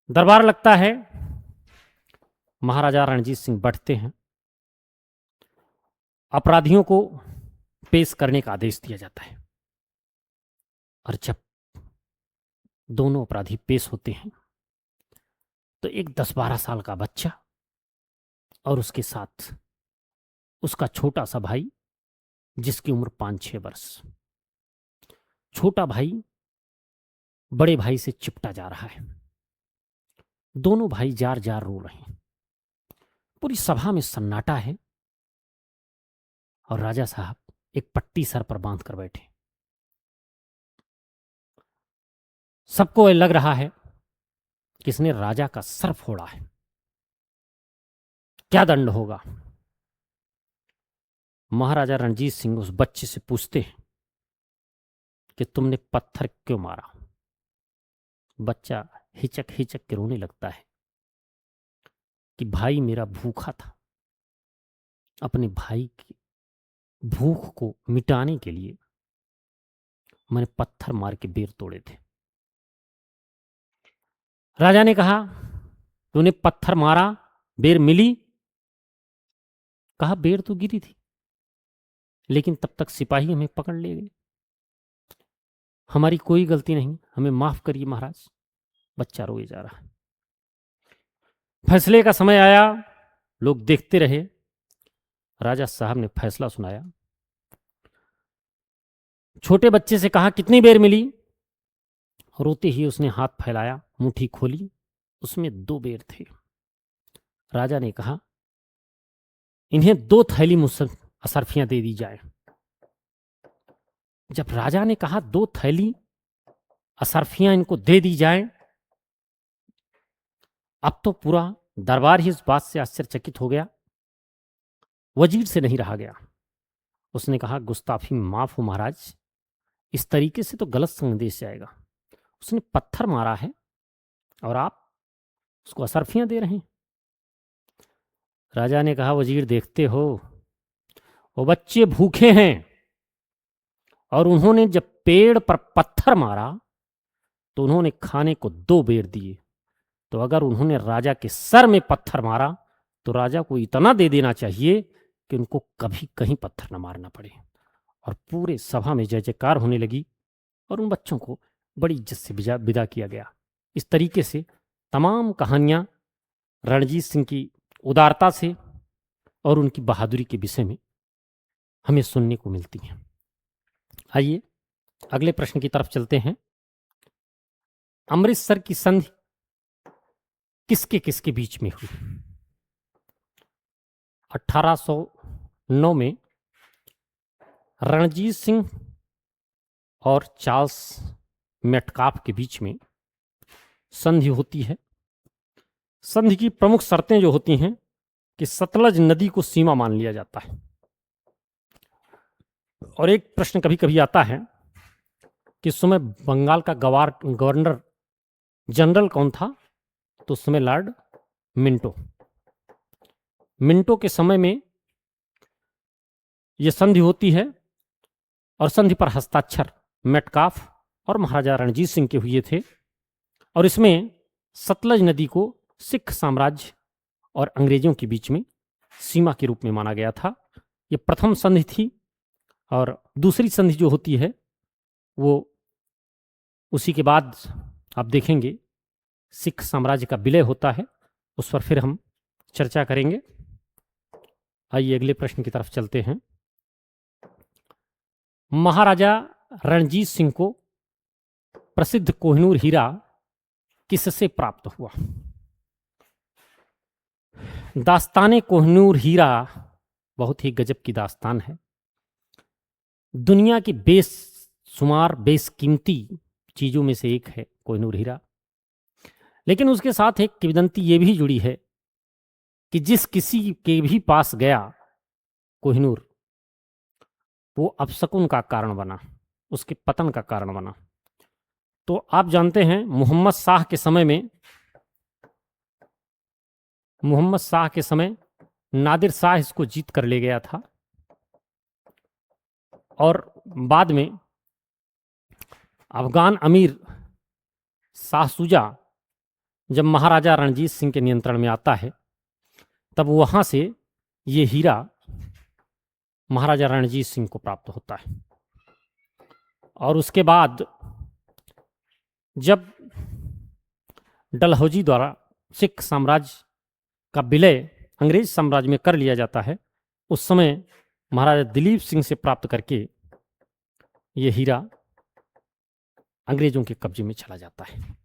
दरबार लगता है, महाराजा रणजीत सिंह बैठते हैं, अपराधियों को पेश करने का आदेश दिया जाता है और जब दोनों अपराधी पेश होते हैं तो एक 10-12 साल का बच्चा और उसके साथ उसका छोटा सा भाई जिसकी उम्र 5-6 वर्ष। छोटा भाई बड़े भाई से चिपटा जा रहा है, दोनों भाई जार जार रो रहे हैं। पूरी सभा में सन्नाटा है और राजा साहब एक पट्टी सर पर बांध कर बैठे। सबको लग रहा है कि इसने राजा का सर फोड़ा है, क्या दंड होगा। महाराजा रणजीत सिंह उस बच्चे से पूछते हैं कि तुमने पत्थर क्यों मारा। बच्चा हिचक हिचक के रोने लगता है कि भाई मेरा भूखा था, अपने भाई की भूख को मिटाने के लिए मैंने पत्थर मार के बेर तोड़े थे। राजा ने कहा तूने पत्थर मारा, बेर मिली? कहा बेर तो गिरी थी, लेकिन तब तक सिपाही हमें पकड़ ले गए, हमारी कोई गलती नहीं, हमें माफ करिए महाराज। बच्चा रोए जा रहा है। फैसले का समय आया, लोग देखते रहे। राजा साहब ने फैसला सुनाया। छोटे बच्चे से कहा कितनी बेर मिली? रोते ही उसने हाथ फैलाया, मुट्ठी खोली, उसमें 2 बेर थे। राजा ने कहा, इन्हें 2 थैली मुझसे असरफियां दे दी जाए। जब राजा ने कहा 2 थैली असरफियां इनको दे दी जाए, अब तो पूरा दरबार ही इस बात से आश्चर्यचकित हो गया। वजीर से नहीं रहा गया। उसने कहा, गुस्ताफी माफ हो महाराज, इस तरीके से तो गलत संदेश जाएगा। उसने पत्थर मारा है और आप उसको असरफियां दे रहे हैं। राजा ने कहा, वजीर देखते हो, वो बच्चे भूखे हैं और उन्होंने जब पेड़ पर पत्थर मारा तो उन्होंने खाने को 2 बेर दिए। तो अगर उन्होंने राजा के सर में पत्थर मारा तो राजा को इतना दे देना चाहिए कि उनको कभी कहीं पत्थर न मारना पड़े। और पूरे सभा में जय जयकार होने लगी और उन बच्चों को बड़ी इज्जत से विदा किया गया। इस तरीके से तमाम कहानियां रणजीत सिंह की उदारता से और उनकी बहादुरी के विषय में हमें सुनने को मिलती हैं। आइए अगले प्रश्न की तरफ चलते हैं। अमृतसर की संधि किसके किसके बीच में हुई? 1809 में रणजीत सिंह और चार्ल्स मेटकाफ के बीच में संधि होती है। संधि की प्रमुख शर्तें जो होती हैं कि सतलज नदी को सीमा मान लिया जाता है। और एक प्रश्न कभी कभी आता है कि उस समय बंगाल का गवर्नर जनरल कौन था? तो उस समय लॉर्ड मिंटो। मिंटो के समय में यह संधि होती है और संधि पर हस्ताक्षर मेटकाफ और महाराजा रणजीत सिंह के हुए थे। और इसमें सतलज नदी को सिख साम्राज्य और अंग्रेजों के बीच में सीमा के रूप में माना गया था। यह प्रथम संधि थी। और दूसरी संधि जो होती है वो उसी के बाद आप देखेंगे सिख साम्राज्य का विलय होता है, उस पर फिर हम चर्चा करेंगे। आइए अगले प्रश्न की तरफ चलते हैं। महाराजा रणजीत सिंह को प्रसिद्ध कोहिनूर हीरा किससे प्राप्त हुआ? दास्ताने कोहिनूर हीरा बहुत ही गजब की दास्तान है। दुनिया की बेशुमार बेशकीमती चीजों में से एक है कोहिनूर हीरा। लेकिन उसके साथ एक किंवदंती ये भी जुड़ी है कि जिस किसी के भी पास गया कोहिनूर, वो अपशकुन का कारण बना, उसके पतन का कारण बना। तो आप जानते हैं मोहम्मद शाह के समय नादिर शाह इसको जीत कर ले गया था। और बाद में अफगान अमीर शाह शुजा जब महाराजा रणजीत सिंह के नियंत्रण में आता है, तब वहां से ये हीरा महाराजा रणजीत सिंह को प्राप्त होता है। और उसके बाद जब डलहौजी द्वारा सिख साम्राज्य का विलय अंग्रेज साम्राज्य में कर लिया जाता है, उस समय महाराजा दिलीप सिंह से प्राप्त करके ये हीरा अंग्रेजों के कब्जे में चला जाता है।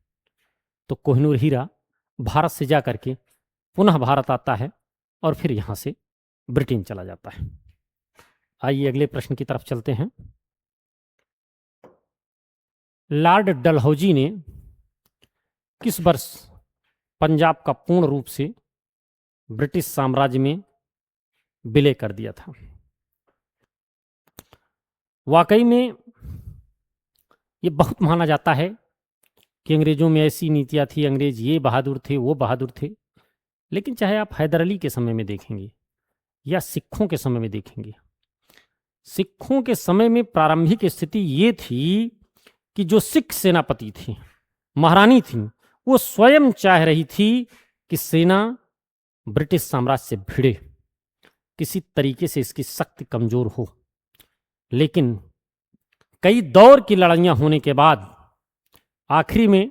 तो कोहिनूर हीरा भारत से जा करके पुनः भारत आता है और फिर यहाँ से ब्रिटेन चला जाता है। आइए अगले प्रश्न की तरफ चलते हैं। लॉर्ड डलहौजी ने किस वर्ष पंजाब का पूर्ण रूप से ब्रिटिश साम्राज्य में विलय कर दिया था? वाकई में ये बहुत माना जाता है कि अंग्रेजों में ऐसी नीतियां थी, अंग्रेज ये बहादुर थे, वो बहादुर थे। लेकिन चाहे आप हैदर अली के समय में देखेंगे या सिखों के समय में देखेंगे, सिखों के समय में प्रारंभिक स्थिति ये थी कि जो सिख सेनापति थी, महारानी थी, वो स्वयं चाह रही थी कि सेना ब्रिटिश साम्राज्य से भिड़े, किसी तरीके से इसकी शक्ति कमजोर हो। लेकिन कई दौर की लड़ाइयां होने के बाद आखिरी में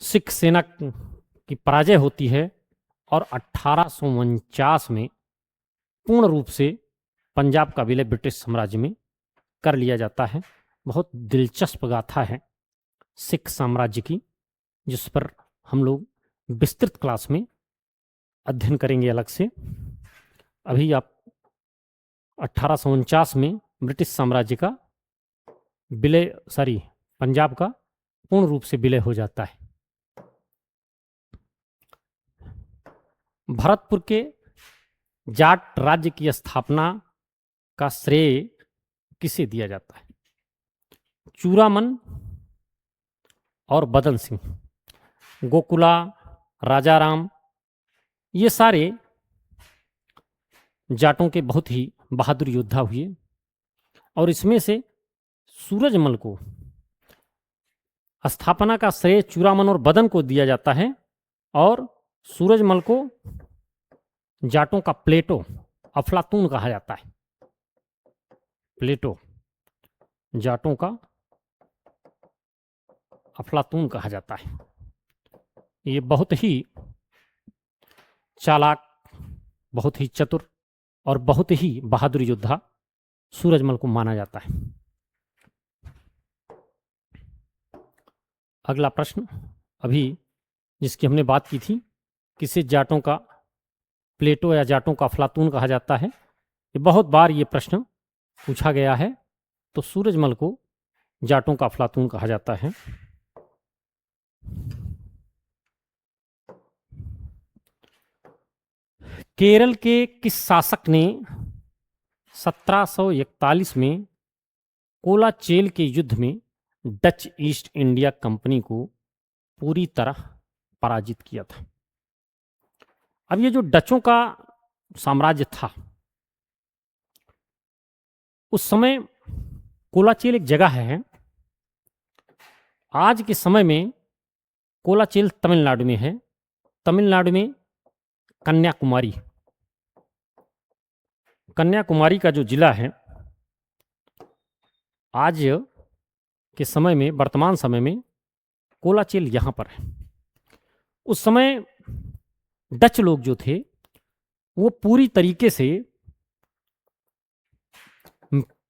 सिख सेना की पराजय होती है और 1849 में पूर्ण रूप से पंजाब का विलय ब्रिटिश साम्राज्य में कर लिया जाता है। बहुत दिलचस्प गाथा है सिख साम्राज्य की, जिस पर हम लोग विस्तृत क्लास में अध्ययन करेंगे अलग से। अभी आप 1849 में ब्रिटिश साम्राज्य का पंजाब का पूर्ण रूप से विलय हो जाता है। भरतपुर के जाट राज्य की स्थापना का श्रेय किसे दिया जाता है? चूड़ामन और बदन सिंह, गोकुला, राजाराम, ये सारे जाटों के बहुत ही बहादुर योद्धा हुए और इसमें से सूरजमल को स्थापना का श्रेय चूड़ामन और बदन को दिया जाता है और सूरजमल को जाटों का प्लेटो, अफलातून कहा जाता है। प्लेटो जाटों का अफलातून कहा जाता है। ये बहुत ही चालाक, बहुत ही चतुर और बहुत ही बहादुर योद्धा सूरजमल को माना जाता है। अगला प्रश्न, अभी जिसकी हमने बात की थी, किसे जाटों का प्लेटो या जाटों का अफलातून कहा जाता है, ये बहुत बार ये प्रश्न पूछा गया है। तो सूरजमल को जाटों का अफलातून कहा जाता है। केरल के किस शासक ने 1741 में कोलाचेल के युद्ध में डच ईस्ट इंडिया कंपनी को पूरी तरह पराजित किया था? अब ये जो डचों का साम्राज्य था, उस समय कोलाचेल एक जगह है, आज के समय में कोलाचेल तमिलनाडु में है। तमिलनाडु में कन्याकुमारी, कन्याकुमारी का जो जिला है, आज के समय में, वर्तमान समय में कोलाचेल यहाँ पर है। उस समय डच लोग जो थे वो पूरी तरीके से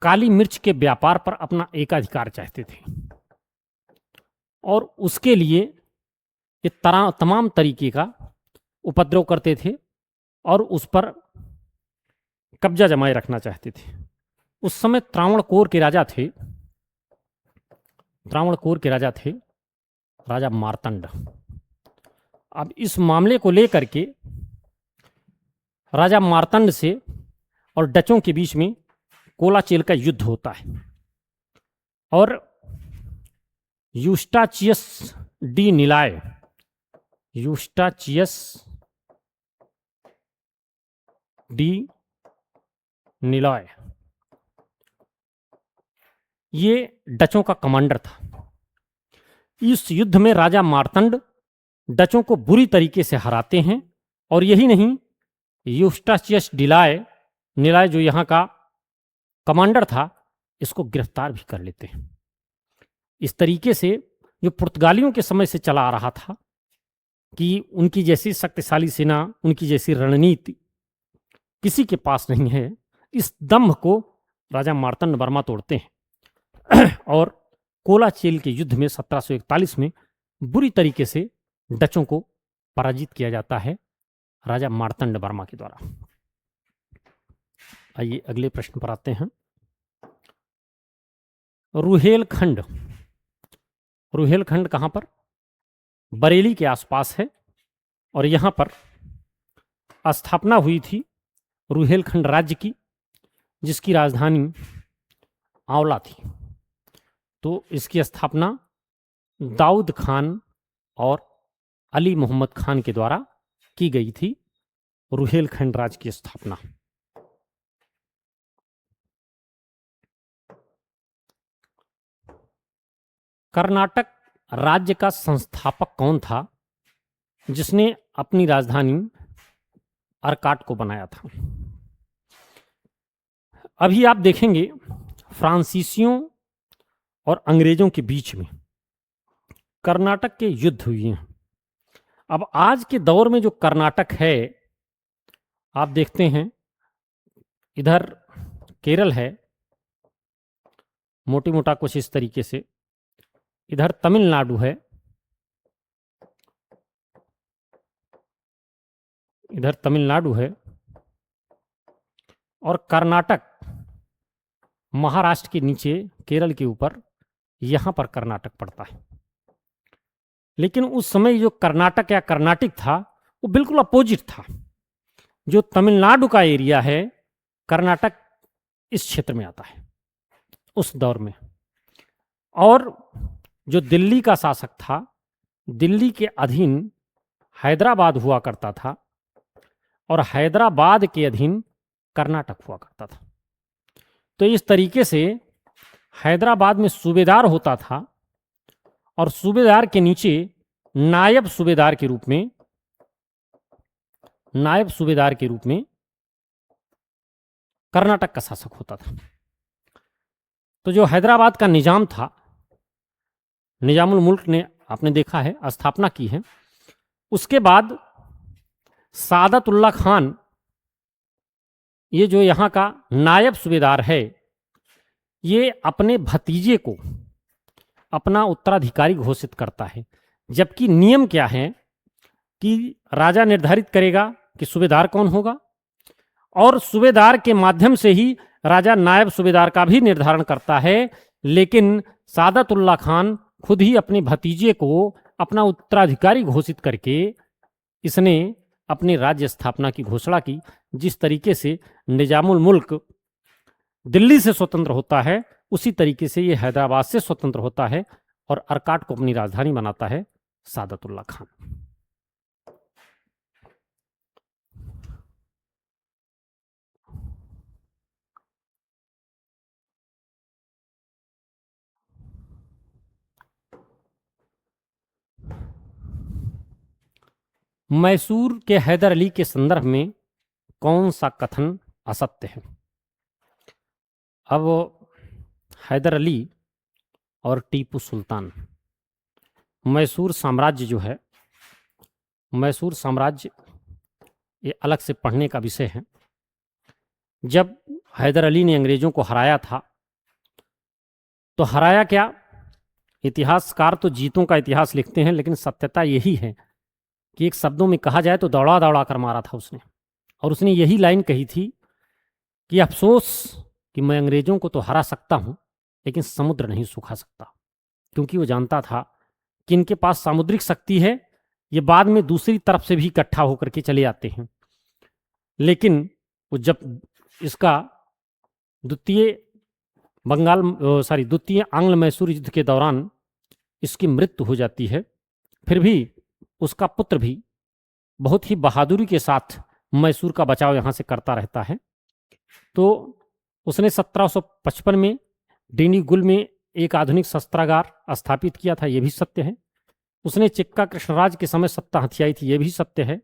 काली मिर्च के व्यापार पर अपना एकाधिकार चाहते थे और उसके लिए ये तमाम तरीके का उपद्रव करते थे और उस पर कब्जा जमाए रखना चाहते थे। उस समय त्रावणकोर के राजा थे राजा मार्तंड। अब इस मामले को लेकर के राजा मार्तंड से और डचों के बीच में कोलाचेल का युद्ध होता है और यूस्टाचियस डी निलॉय ये डचों का कमांडर था। इस युद्ध में राजा मार्तंड डचों को बुरी तरीके से हराते हैं और यही नहीं, यूस्टाचियस निलॉय जो यहाँ का कमांडर था, इसको गिरफ्तार भी कर लेते हैं। इस तरीके से जो पुर्तगालियों के समय से चला आ रहा था कि उनकी जैसी शक्तिशाली सेना, उनकी जैसी रणनीति किसी के पास नहीं है, इस दंभ को राजा मार्तंड वर्मा तोड़ते हैं और कोलाचेल के युद्ध में 1741 में बुरी तरीके से डचों को पराजित किया जाता है राजा मार्तंड वर्मा के द्वारा। आइए अगले प्रश्न पर आते हैं। रुहेलखंड कहाँ पर? बरेली के आसपास है और यहाँ पर स्थापना हुई थी रुहेलखंड राज्य की, जिसकी राजधानी आंवला थी। तो इसकी स्थापना दाऊद खान और अली मोहम्मद खान के द्वारा की गई थी। रुहेलखंड राज्य की स्थापना। कर्नाटक राज्य का संस्थापक कौन था जिसने अपनी राजधानी अर्काट को बनाया था? अभी आप देखेंगे फ्रांसीसियों और अंग्रेजों के बीच में कर्नाटक के युद्ध हुए हैं। अब आज के दौर में जो कर्नाटक है, आप देखते हैं इधर केरल है, मोटी मोटा कुछ इस तरीके से, इधर तमिलनाडु है इधर तमिलनाडु है और कर्नाटक महाराष्ट्र के नीचे केरल के ऊपर, यहाँ पर कर्नाटक पड़ता है। लेकिन उस समय जो कर्नाटक या कर्नाटिक था वो बिल्कुल अपोजिट था। जो तमिलनाडु का एरिया है, कर्नाटक इस क्षेत्र में आता है उस दौर में। और जो दिल्ली का शासक था, दिल्ली के अधीन हैदराबाद हुआ करता था और हैदराबाद के अधीन कर्नाटक हुआ करता था। तो इस तरीके से हैदराबाद में सूबेदार होता था और सूबेदार के नीचे नायब सूबेदार के रूप में कर्नाटक का शासक होता था। तो जो हैदराबाद का निजाम था, निजामुल मुल्क ने आपने देखा है स्थापना की है। उसके बाद सादतुल्ला खान, ये जो यहाँ का नायब सूबेदार है, ये अपने भतीजे को अपना उत्तराधिकारी घोषित करता है। जबकि नियम क्या है कि राजा निर्धारित करेगा कि सूबेदार कौन होगा और सूबेदार के माध्यम से ही राजा नायब सूबेदार का भी निर्धारण करता है। लेकिन सादतुल्ला खान खुद ही अपने भतीजे को अपना उत्तराधिकारी घोषित करके इसने अपनी राज्य स्थापना की घोषणा की। जिस तरीके से निजामुल मुल्क दिल्ली से स्वतंत्र होता है, उसी तरीके से ये हैदराबाद से स्वतंत्र होता है और अर्काट को अपनी राजधानी बनाता है सादतुल्ला खान। मैसूर के हैदर अली के संदर्भ में कौन सा कथन असत्य है? अब हैदर अली और टीपू सुल्तान, मैसूर साम्राज्य जो है, मैसूर साम्राज्य ये अलग से पढ़ने का विषय है। जब हैदर अली ने अंग्रेजों को हराया था, तो हराया क्या? इतिहासकार तो जीतों का इतिहास लिखते हैं, लेकिन सत्यता यही है कि एक शब्दों में कहा जाए तो दौड़ा दौड़ा कर मारा था उसने। और उसने यही लाइन कही थी कि अफसोस कि मैं अंग्रेजों को तो हरा सकता हूं, लेकिन समुद्र नहीं सुखा सकता। क्योंकि वो जानता था कि इनके पास सामुद्रिक शक्ति है, ये बाद में दूसरी तरफ से भी इकट्ठा होकर के चले आते हैं। लेकिन वो जब इसका द्वितीय आंग्ल मैसूर युद्ध के दौरान इसकी मृत्यु हो जाती है, फिर भी उसका पुत्र भी बहुत ही बहादुरी के साथ मैसूर का बचाव यहाँ से करता रहता है। तो उसने 1755 में डिंडीगुल में एक आधुनिक शस्त्रागार स्थापित किया था, ये भी सत्य है। उसने चिक्का कृष्णराज के समय सत्ता हथियाई थी, ये भी सत्य है।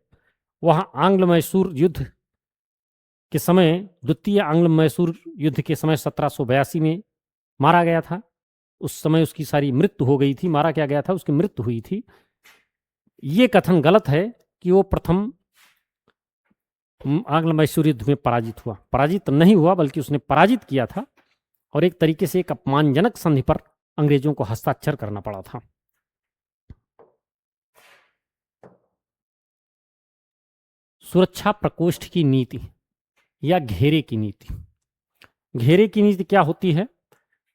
वहाँ आंग्ल मैसूर युद्ध के समय, द्वितीय आंग्ल मैसूर युद्ध के समय 1782 में मारा गया था। उस समय उसकी सारी मृत्यु हो गई थी, मारा क्या गया था, उसकी मृत्यु हुई थी। ये कथन गलत है कि वो प्रथम आंग्ल मैसूर युद्ध में पराजित हुआ। पराजित नहीं हुआ, बल्कि उसने पराजित किया था और एक तरीके से एक अपमानजनक संधि पर अंग्रेजों को हस्ताक्षर करना पड़ा था। सुरक्षा प्रकोष्ठ की नीति या घेरे की नीति। घेरे की नीति क्या होती है?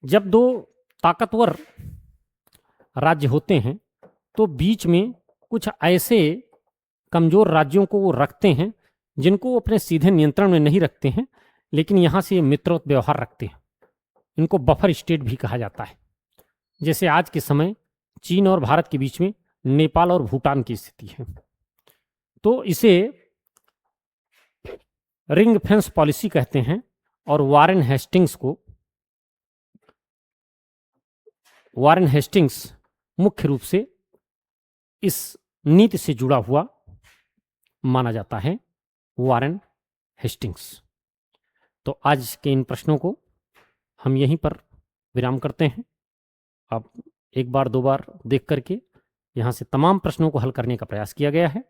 जब दो ताकतवर राज्य होते हैं तो बीच में कुछ ऐसे कमजोर राज्यों को वो रखते हैं जिनको वो अपने सीधे नियंत्रण में नहीं रखते हैं, लेकिन यहाँ से मित्रवत व्यवहार रखते हैं। इनको बफर स्टेट भी कहा जाता है। जैसे आज के समय चीन और भारत के बीच में नेपाल और भूटान की स्थिति है। तो इसे रिंग फेंस पॉलिसी कहते हैं और वारेन हेस्टिंग्स मुख्य रूप से इस नीति से जुड़ा हुआ माना जाता है, वारेन हेस्टिंग्स। तो आज के इन प्रश्नों को हम यहीं पर विराम करते हैं। अब एक बार दो बार देख करके यहाँ से तमाम प्रश्नों को हल करने का प्रयास किया गया है।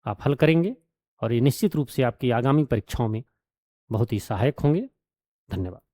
आप हल करेंगे और ये निश्चित रूप से आपकी आगामी परीक्षाओं में बहुत ही सहायक होंगे। धन्यवाद।